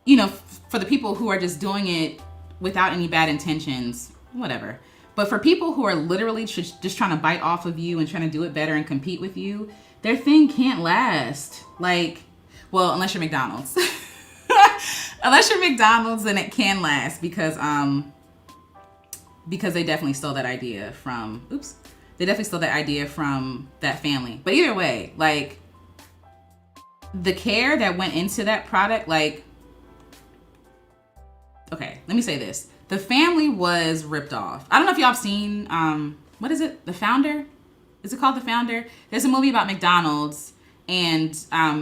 you know, for the people who are just doing it without any bad intentions, whatever. But for people who are literally just trying to bite off of you and trying to do it better and compete with you, their thing can't last. Like, well, unless you're McDonald's. Unless you're McDonald's, then it can last because they definitely stole that idea from, they definitely stole that idea from that family. But either way, like, the care that went into that product, like, okay, let me say this. The family was ripped off. I don't know if y'all have seen, what is it? The Founder? Is it called The Founder? There's a movie about McDonald's, and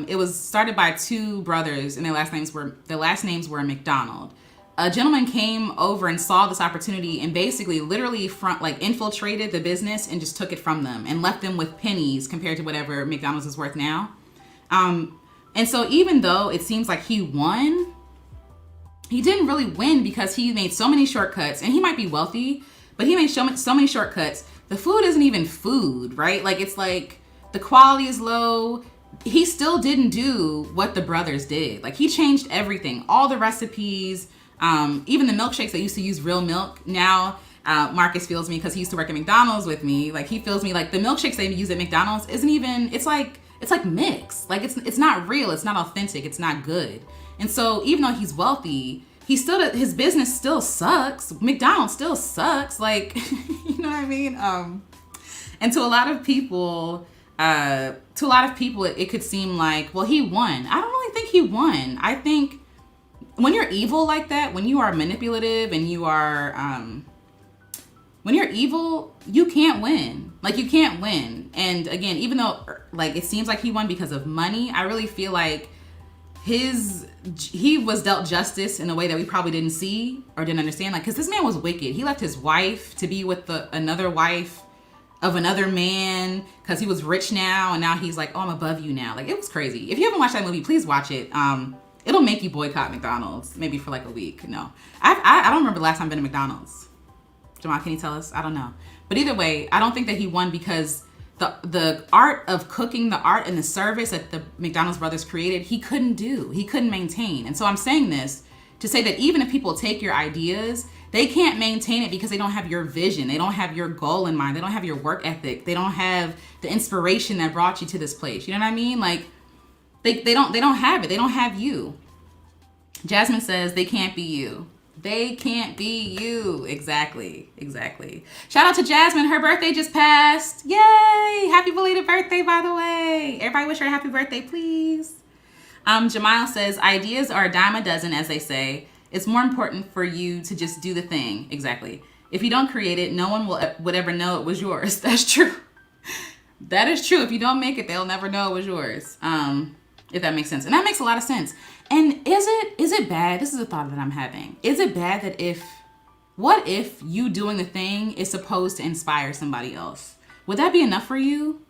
it was started by two brothers, and their last names were McDonald. A gentleman came over and saw this opportunity and basically literally infiltrated the business and just took it from them and left them with pennies compared to whatever McDonald's is worth now. And so even though it seems like he won, he didn't really win because he made so many shortcuts, and he might be wealthy, but he made so many shortcuts. The food isn't even food, right? Like, it's like the quality is low. He still didn't do what the brothers did. Like, he changed everything, all the recipes, even the milkshakes that used to use real milk. Now, Marcus feels me because he used to work at McDonald's with me. Like, he feels me like the milkshakes they use at McDonald's isn't even, it's like mixed. Like, it's not real. It's not authentic. It's not good. And so even though he's wealthy, his business still sucks. McDonald's still sucks. Like, you know what I mean? And to a lot of people, it could seem like, well, he won. I don't really think he won. I think when you're evil like that, when you are manipulative and you are, when you're evil, you can't win. Like, you can't win. And again, even though like it seems like he won because of money, I really feel like he was dealt justice in a way that we probably didn't see or didn't understand. Like, because this man was wicked. He left his wife to be with another wife of another man because he was rich now, and now he's like, oh, I'm above you now. Like, it was crazy. If you haven't watched that movie, please watch it. It'll make you boycott McDonald's maybe for like a week. No, I don't remember the last time I've been to McDonald's. Jamal, can you tell us? I don't know. But either way, I don't think that he won because the art of cooking, the art and the service that the McDonald's brothers created, he couldn't maintain. And so I'm saying this to say that even if people take your ideas, They can't maintain it because they don't have your vision. They don't have your goal in mind. They don't have your work ethic. They don't have the inspiration that brought you to this place. You know what I mean? Like they don't have it. They don't have you. Jasmine says they can't be you. They can't be you. Exactly. Shout out to Jasmine. Her birthday just passed. Yay! Happy belated birthday, by the way. Everybody wish her a happy birthday, please. Jamile says, ideas are a dime a dozen, as they say. It's more important for you to just do the thing. Exactly. If you don't create it, no one would ever know it was yours. That's true. That is true. If you don't make it, they'll never know it was yours. If that makes sense. And that makes a lot of sense. And is it bad? This is a thought that I'm having. Is it bad that what if you doing the thing is supposed to inspire somebody else? Would that be enough for you?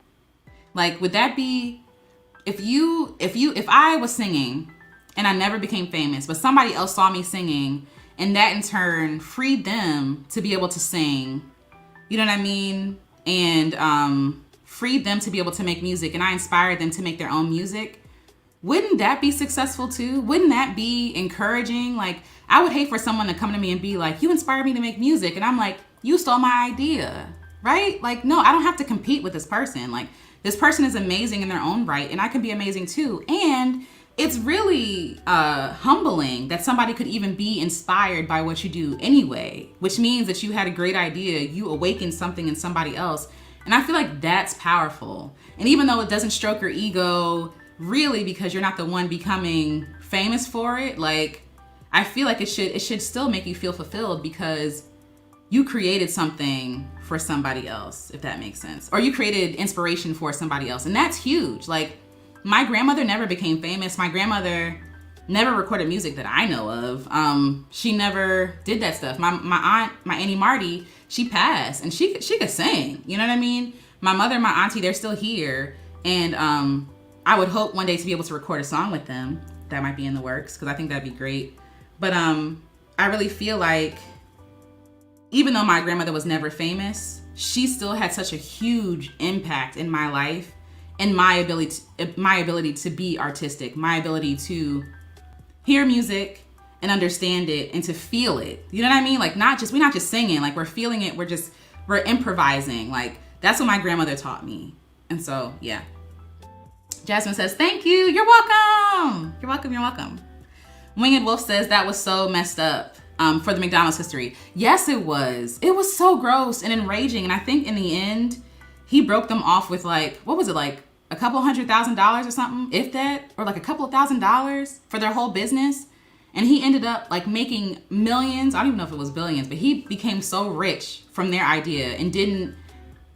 Like, would that be, if I was singing and I never became famous, but somebody else saw me singing and that in turn freed them to be able to sing, you know what I mean? And freed them to be able to make music, and I inspired them to make their own music. Wouldn't that be successful too? Wouldn't that be encouraging? Like, I would hate for someone to come to me and be like, you inspired me to make music. And I'm like, you stole my idea, right? Like, no, I don't have to compete with this person. Like, this person is amazing in their own right, and I can be amazing too. And it's really humbling that somebody could even be inspired by what you do anyway, which means that you had a great idea. You awakened something in somebody else. And I feel like that's powerful. And even though it doesn't stroke your ego, really, because you're not the one becoming famous for it, like, I feel like it should still make you feel fulfilled because you created something for somebody else, if that makes sense. Or you created inspiration for somebody else. And that's huge. Like, my grandmother never became famous. My grandmother never recorded music that I know of. She never did that stuff. My aunt, my Auntie Marty, she passed and she could sing. You know what I mean? My mother and my auntie, they're still here. And I would hope one day to be able to record a song with them. That might be in the works because I think that'd be great. But I really feel like even though my grandmother was never famous, she still had such a huge impact in my life and my ability to be artistic, my ability to hear music and understand it and to feel it. You know what I mean? Like, we're not just singing, like we're feeling it. We're improvising. Like, that's what my grandmother taught me. And so, yeah. Jasmine says, thank you. You're welcome. You're welcome. Winged Wolf says that was so messed up for the McDonald's history. Yes, it was. It was so gross and enraging. And I think in the end, he broke them off with like, what was it, like a couple $100,000 or something, if that, or like a couple of $1,000s for their whole business. And he ended up like making millions. I don't even know if it was billions, but he became so rich from their idea and didn't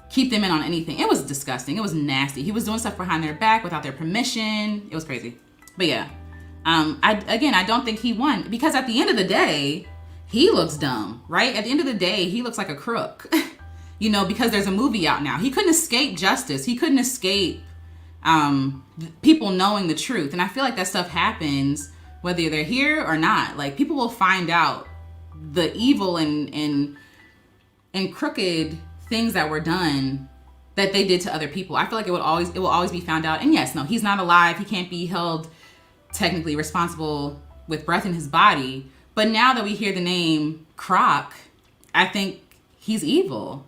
keep them in on anything. It was disgusting. It was nasty. He was doing stuff behind their back without their permission. It was crazy. But yeah, I don't think he won because at the end of the day, he looks dumb, right? At the end of the day, he looks like a crook, you know, because there's a movie out now. He couldn't escape justice. He couldn't escape people knowing the truth. And I feel like that stuff happens whether they're here or not. Like, people will find out the evil and crooked things that were done that they did to other people. I feel like it will always be found out. And yes, no, he's not alive. He can't be held technically responsible with breath in his body. But now that we hear the name Croc, I think he's evil.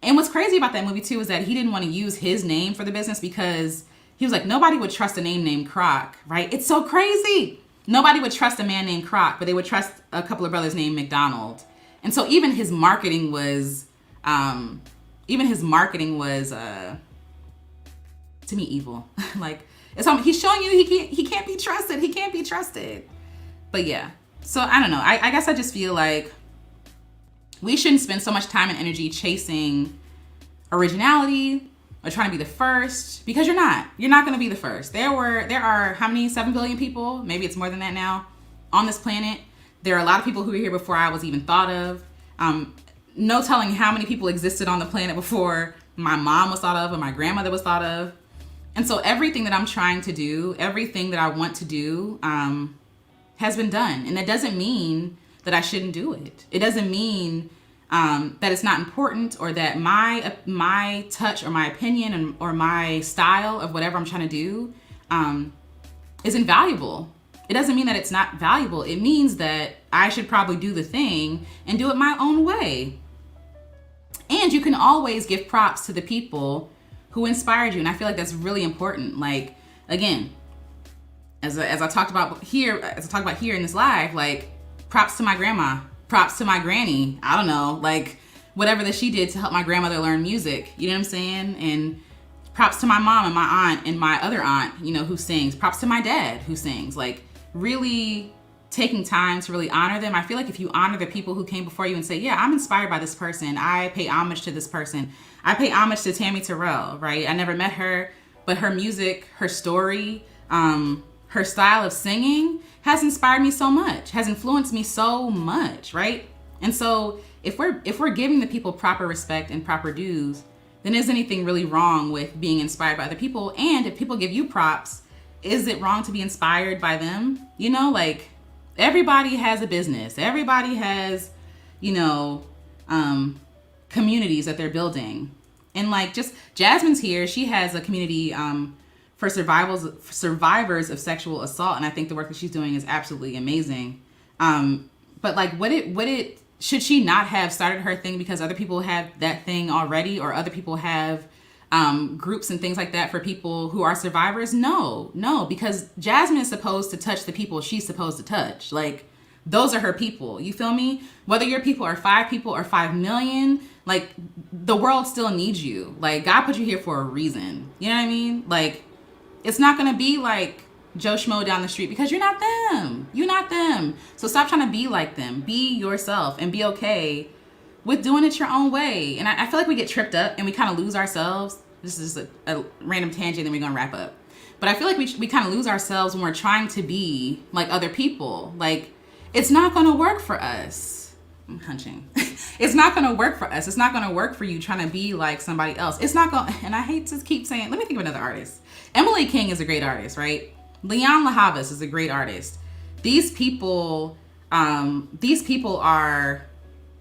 And what's crazy about that movie too is that he didn't want to use his name for the business because he was like, nobody would trust a name named Croc, right? It's so crazy. Nobody would trust a man named Croc, but they would trust a couple of brothers named McDonald. And so even his marketing was to me evil. Like, he's showing you he can't be trusted. He can't be trusted. But yeah, so I don't know. I guess I just feel like we shouldn't spend so much time and energy chasing originality or trying to be the first, because you're not going to be the first. There are how many, 7 billion people? Maybe it's more than that now on this planet. There are a lot of people who were here before I was even thought of. No telling how many people existed on the planet before my mom was thought of or my grandmother was thought of. And so everything that I'm trying to do, everything that I want to do, has been done. And that doesn't mean that I shouldn't do it. It doesn't mean that it's not important or that my touch or my opinion or my style of whatever I'm trying to do is invaluable. it doesn't mean that it's not valuable. It means that I should probably do the thing and do it my own way. And you can always give props to the people who inspired you. And I feel like that's really important. Like, again, as I talked about here in this live, like, props to my grandma, props to my granny. I don't know, like, whatever that she did to help my grandmother learn music. You know what I'm saying? And props to my mom and my aunt and my other aunt, you know, who sings. Props to my dad who sings. Like, really taking time to really honor them. I feel like if you honor the people who came before you and say, yeah, I'm inspired by this person, I pay homage to this person. I pay homage to Tammy Terrell, right? I never met her, but her music, her story, her style of singing has inspired me so much, has influenced me so much, right? And so if we're giving the people proper respect and proper dues, then is anything really wrong with being inspired by other people? And if people give you props, is it wrong to be inspired by them? You know, like, everybody has a business. Everybody has, you know, communities that they're building. And like, just Jasmine's here. She has a community for survivors of sexual assault. And I think the work that she's doing is absolutely amazing. But like, should she not have started her thing because other people have that thing already, or other people have groups and things like that for people who are survivors? No, because Jasmine is supposed to touch the people she's supposed to touch. Like, those are her people. You feel me? Whether your people are 5 people or 5 million, like, the world still needs you. Like, God put you here for a reason. You know what I mean? Like, it's not going to be like Joe Schmo down the street, because you're not them. You're not them. So stop trying to be like them. Be yourself and be okay with doing it your own way. And I feel like we get tripped up and we kind of lose ourselves. This is a random tangent, then we're going to wrap up. But I feel like we kind of lose ourselves when we're trying to be like other people. Like, it's not going to work for us. I'm hunching. It's not going to work for us. It's not going to work for you trying to be like somebody else. It's not going, and I hate to keep saying, let me think of another artist. Emily King is a great artist, right? Leon LaHavas is a great artist. These people are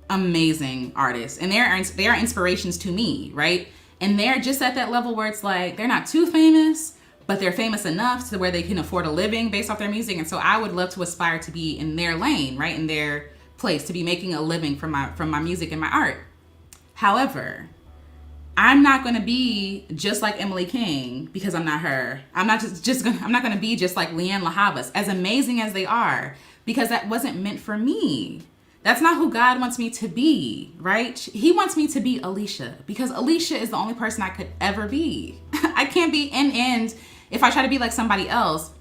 amazing artists, and they are inspirations to me, right? And they're just at that level where it's like, they're not too famous, but they're famous enough to where they can afford a living based off their music. And so I would love to aspire to be in their lane, right? In their place, to be making a living from my music and my art. However, I'm not going to be just like Emily King because I'm not her. I'm not going to be just like Leanne LaHavas, as amazing as they are, because that wasn't meant for me. That's not who God wants me to be, right? He wants me to be Alecia, because Alecia is the only person I could ever be. I can't be, and if I try to be like somebody else,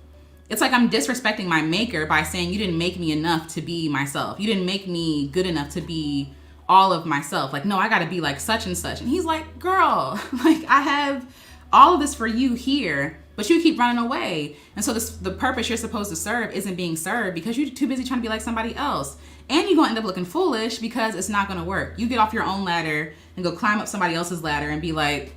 it's like I'm disrespecting my maker by saying, you didn't make me enough to be myself. You didn't make me good enough to be all of myself. Like, no, I got to be like such and such. And he's like, girl, like, I have all of this for you here, but you keep running away. And so the purpose you're supposed to serve isn't being served because you're too busy trying to be like somebody else. And you're going to end up looking foolish because it's not going to work. You get off your own ladder and go climb up somebody else's ladder and be like,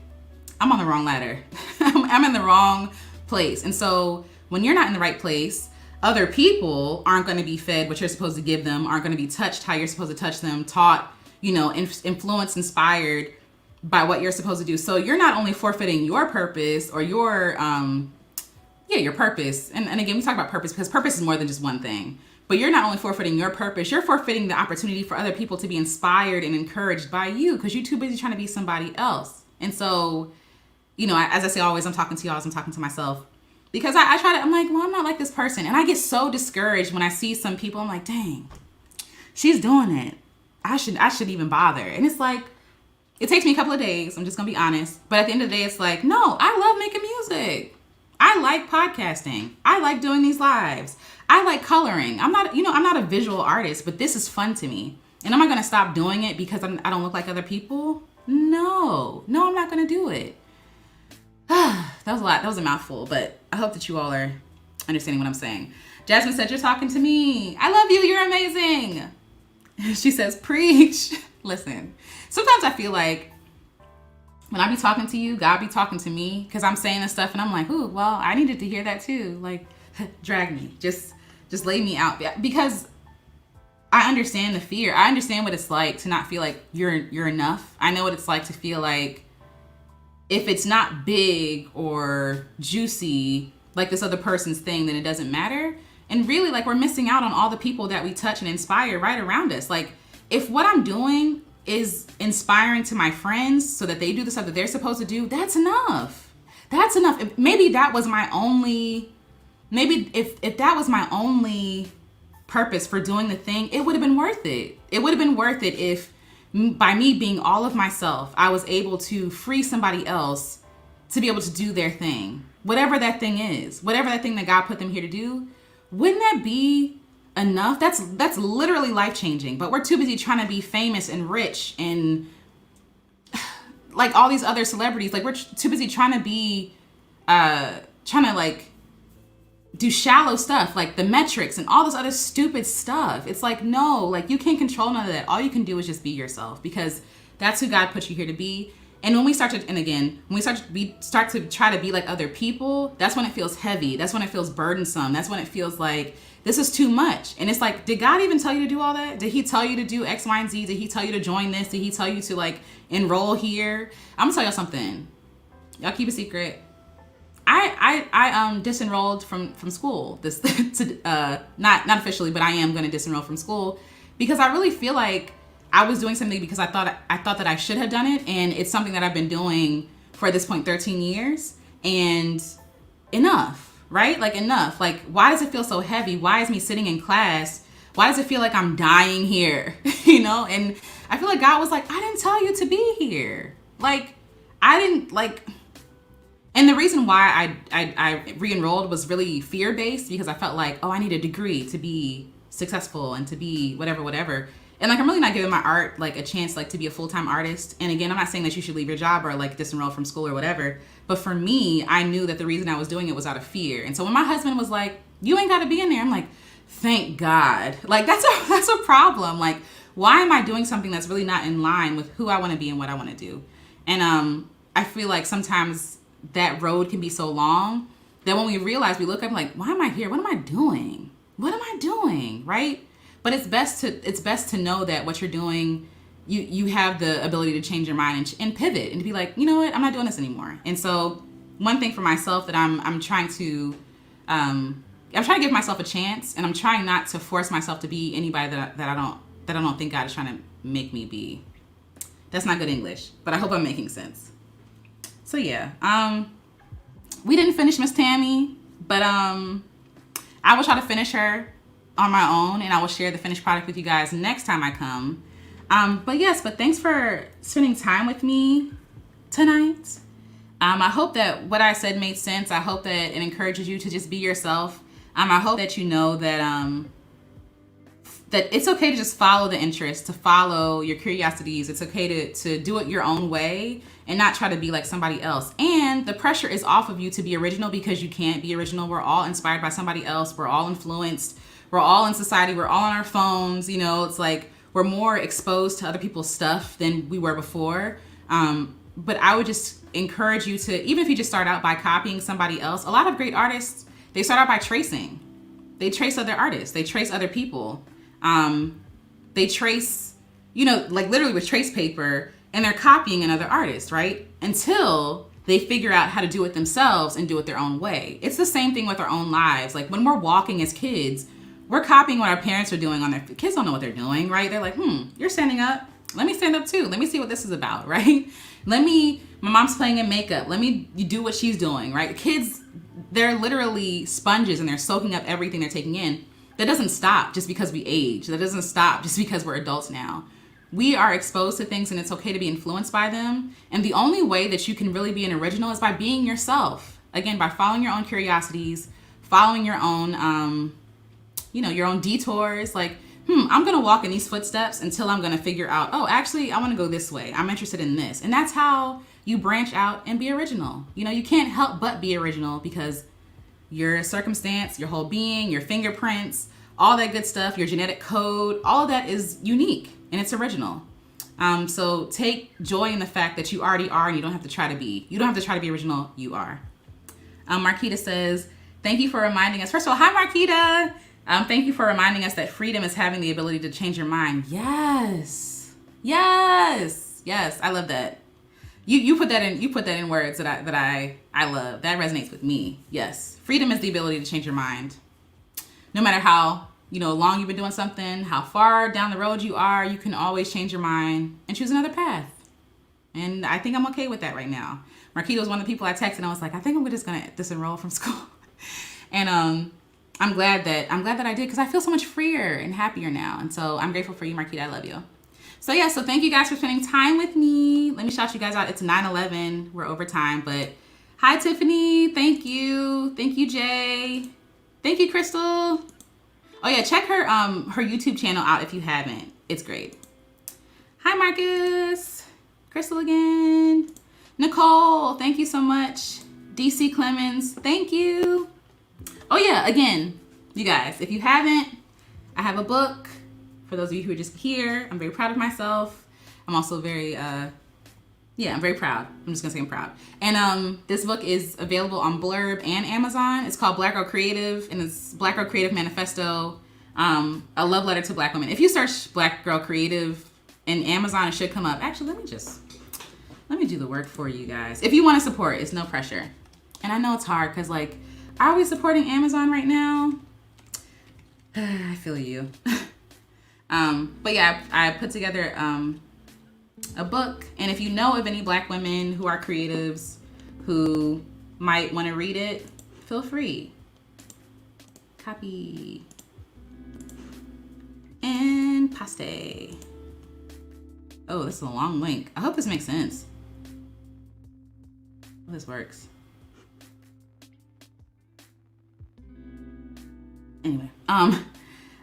I'm on the wrong ladder. I'm in the wrong place. And so when you're not in the right place, other people aren't going to be fed what you're supposed to give them, aren't going to be touched how you're supposed to touch them, taught, you know, influenced, inspired by what you're supposed to do. So you're not only forfeiting your purpose or your purpose. And again, we talk about purpose because purpose is more than just one thing. But you're not only forfeiting your purpose, you're forfeiting the opportunity for other people to be inspired and encouraged by you because you're too busy trying to be somebody else. And so, you know, as I say always, I'm talking to y'all as I'm talking to myself. Because I try to, I'm like, well, I'm not like this person. And I get so discouraged when I see some people. I'm like, dang, she's doing it. I should even bother. And it's like, it takes me a couple of days. I'm just going to be honest. But at the end of the day, it's like, no, I love making music. I like podcasting. I like doing these lives. I like coloring. I'm not a visual artist, but this is fun to me. And am I going to stop doing it because I don't look like other people? No, I'm not going to do it. That was a lot. That was a mouthful, but I hope that you all are understanding what I'm saying. Jasmine said, you're talking to me. I love you. You're amazing. She says, preach. Listen, sometimes I feel like when I be talking to you, God be talking to me because I'm saying this stuff and I'm like, ooh, well, I needed to hear that too. Like, drag me. Just lay me out. Because I understand the fear. I understand what it's like to not feel like you're enough. I know what it's like to feel like if it's not big or juicy like this other person's thing, then it doesn't matter. And really, like, we're missing out on all the people that we touch and inspire right around us. Like, if what I'm doing is inspiring to my friends so that they do the stuff that they're supposed to do, that's enough. That's enough. Maybe that was my only, maybe if that was my only purpose for doing the thing, it would have been worth it. It would have been worth it if by me being all of myself, I was able to free somebody else to be able to do their thing. Whatever that thing is, whatever that thing that God put them here to do, wouldn't that be enough? That's literally life-changing. But we're too busy trying to be famous and rich and like all these other celebrities. Like, we're too busy trying to be trying to like do shallow stuff, like the metrics and all this other stupid stuff. It's like, no, like, you can't control none of that. All you can do is just be yourself, because that's who God put you here to be. And when we start to, and again, when we start to try to be like other people, that's when it feels heavy. That's when it feels burdensome. That's when it feels like this is too much. And it's like, did God even tell you to do all that? Did he tell you to do X, Y, and Z? Did he tell you to join this? Did he tell you to like enroll here? I'm gonna tell y'all something. Y'all keep a secret. I disenrolled from school this not officially, but I am going to disenroll from school, because I really feel like I was doing something because I thought that I should have done it, and it's something that I've been doing for at this point 13 years, and enough, right? Like, enough. Like, why does it feel so heavy? Why is me sitting in class? Why does it feel like I'm dying here? You know? And I feel like God was like, I didn't tell you to be here. Like, I didn't like. And the reason why I re-enrolled was really fear-based, because I felt like, oh, I need a degree to be successful and to be whatever. And like, I'm really not giving my art like a chance like to be a full-time artist. And again, I'm not saying that you should leave your job or like disenroll from school or whatever. But for me, I knew that the reason I was doing it was out of fear. And so when my husband was like, you ain't got to be in there, I'm like, thank God. Like, that's a problem. Like, why am I doing something that's really not in line with who I want to be and what I want to do? And I feel like sometimes that road can be so long that when we realize, we look up like, why am I here? What am I doing? What am I doing? Right? But it's best to know that what you're doing, you have the ability to change your mind and pivot and to be like, you know what? I'm not doing this anymore. And so one thing for myself that I'm trying to give myself a chance, and I'm trying not to force myself to be anybody that I don't think God is trying to make me be. That's not good English, but I hope I'm making sense. So yeah, we didn't finish Miss Tammy, but I will try to finish her on my own, and I will share the finished product with you guys next time I come. But thanks for spending time with me tonight. I hope that what I said made sense. I hope that it encourages you to just be yourself. I hope that you know that that it's okay to just follow the interest, to follow your curiosities. It's okay to do it your own way and not try to be like somebody else. And the pressure is off of you to be original, because you can't be original. We're all inspired by somebody else. We're all influenced. We're all in society. We're all on our phones. You know, it's like we're more exposed to other people's stuff than we were before. But I would just encourage you to, even if you just start out by copying somebody else, a lot of great artists, they start out by tracing. They trace other artists. They trace other people. They trace, you know, like literally with trace paper, and they're copying another artist, right? Until they figure out how to do it themselves and do it their own way. It's the same thing with our own lives. Like when we're walking as kids, we're copying what our parents are doing on their kids. Don't know what they're doing, right? They're like, you're standing up. Let me stand up too. Let me see what this is about, right? My mom's playing in makeup. You do what she's doing, right? Kids, they're literally sponges, and they're soaking up everything they're taking in. That doesn't stop just because we age. That doesn't stop just because we're adults now. We are exposed to things, and it's okay to be influenced by them. And the only way that you can really be an original is by being yourself. Again, by following your own curiosities, following your own, your own detours. Like, I'm going to walk in these footsteps until I'm going to figure out, oh, actually, I want to go this way. I'm interested in this. And that's how you branch out and be original. You know, you can't help but be original, because your circumstance, your whole being, your fingerprints, all that good stuff, your genetic code, all of that is unique and it's original. So take joy in the fact that you already are, and you don't have to try to be. You don't have to try to be original. You are. Marquita says, thank you for reminding us. First of all, hi, Marquita. Thank you for reminding us that freedom is having the ability to change your mind. Yes. I love that. You put that in words that I love. That resonates with me. Yes. Freedom is the ability to change your mind. no matter how, long you've been doing something, how far down the road you are, you can always change your mind and choose another path. And I think I'm okay with that right now. Marquita was one of the people I texted, and I was like, I think I'm just gonna disenroll from school. And I'm glad that I did, because I feel so much freer and happier now. And so I'm grateful for you, Marquita. I love you. So yeah, so thank you guys for spending time with me. Let me shout you guys out. It's 9:11. We're over time, but hi Tiffany. Thank you. Thank you, Jay. Thank you, Crystal. Oh yeah, check her YouTube channel out if you haven't. It's great. Hi Marcus. Crystal again. Nicole, thank you so much. DC Clemens, thank you. Oh yeah, again, you guys, if you haven't, I have a book. For those of you who are just here, I'm very proud of myself. I'm also very, I'm very proud. I'm just gonna say I'm proud. And this book is available on Blurb and Amazon. It's called Black Girl Creative, and it's Black Girl Creative Manifesto, a love letter to Black women. If you search Black Girl Creative in Amazon, it should come up. Actually, let me do the work for you guys. If you want to support, it's no pressure. And I know it's hard because, like, are we supporting Amazon right now? I feel you. But yeah, I put together a book. And if you know of any Black women who are creatives who might want to read it, feel free. Copy. And paste. Oh, this is a long link. I hope this makes sense. This works. Anyway,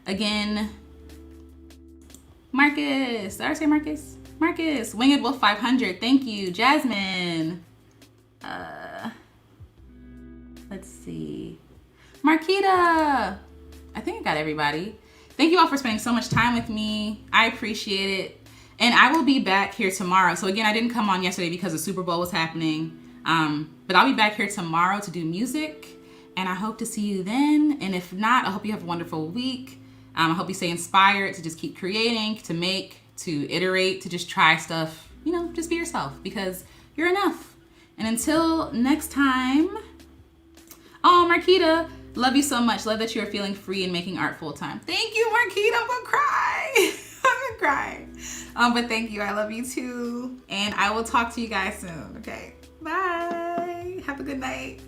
again, Marcus, did I say Marcus? Marcus, Winged Wolf 500, thank you. Jasmine, let's see. Marquita, I think I got everybody. Thank you all for spending so much time with me. I appreciate it. And I will be back here tomorrow. So again, I didn't come on yesterday because the Super Bowl was happening. But I'll be back here tomorrow to do music, and I hope to see you then. And if not, I hope you have a wonderful week. I hope you stay inspired to just keep creating, to make, to iterate, to just try stuff, just be yourself, because you're enough. And until next time, oh, Marquita, love you so much. Love that you are feeling free and making art full time. Thank you, Marquita. I'm gonna cry. I'm gonna cry. But thank you. I love you too. And I will talk to you guys soon. Okay. Bye. Have a good night.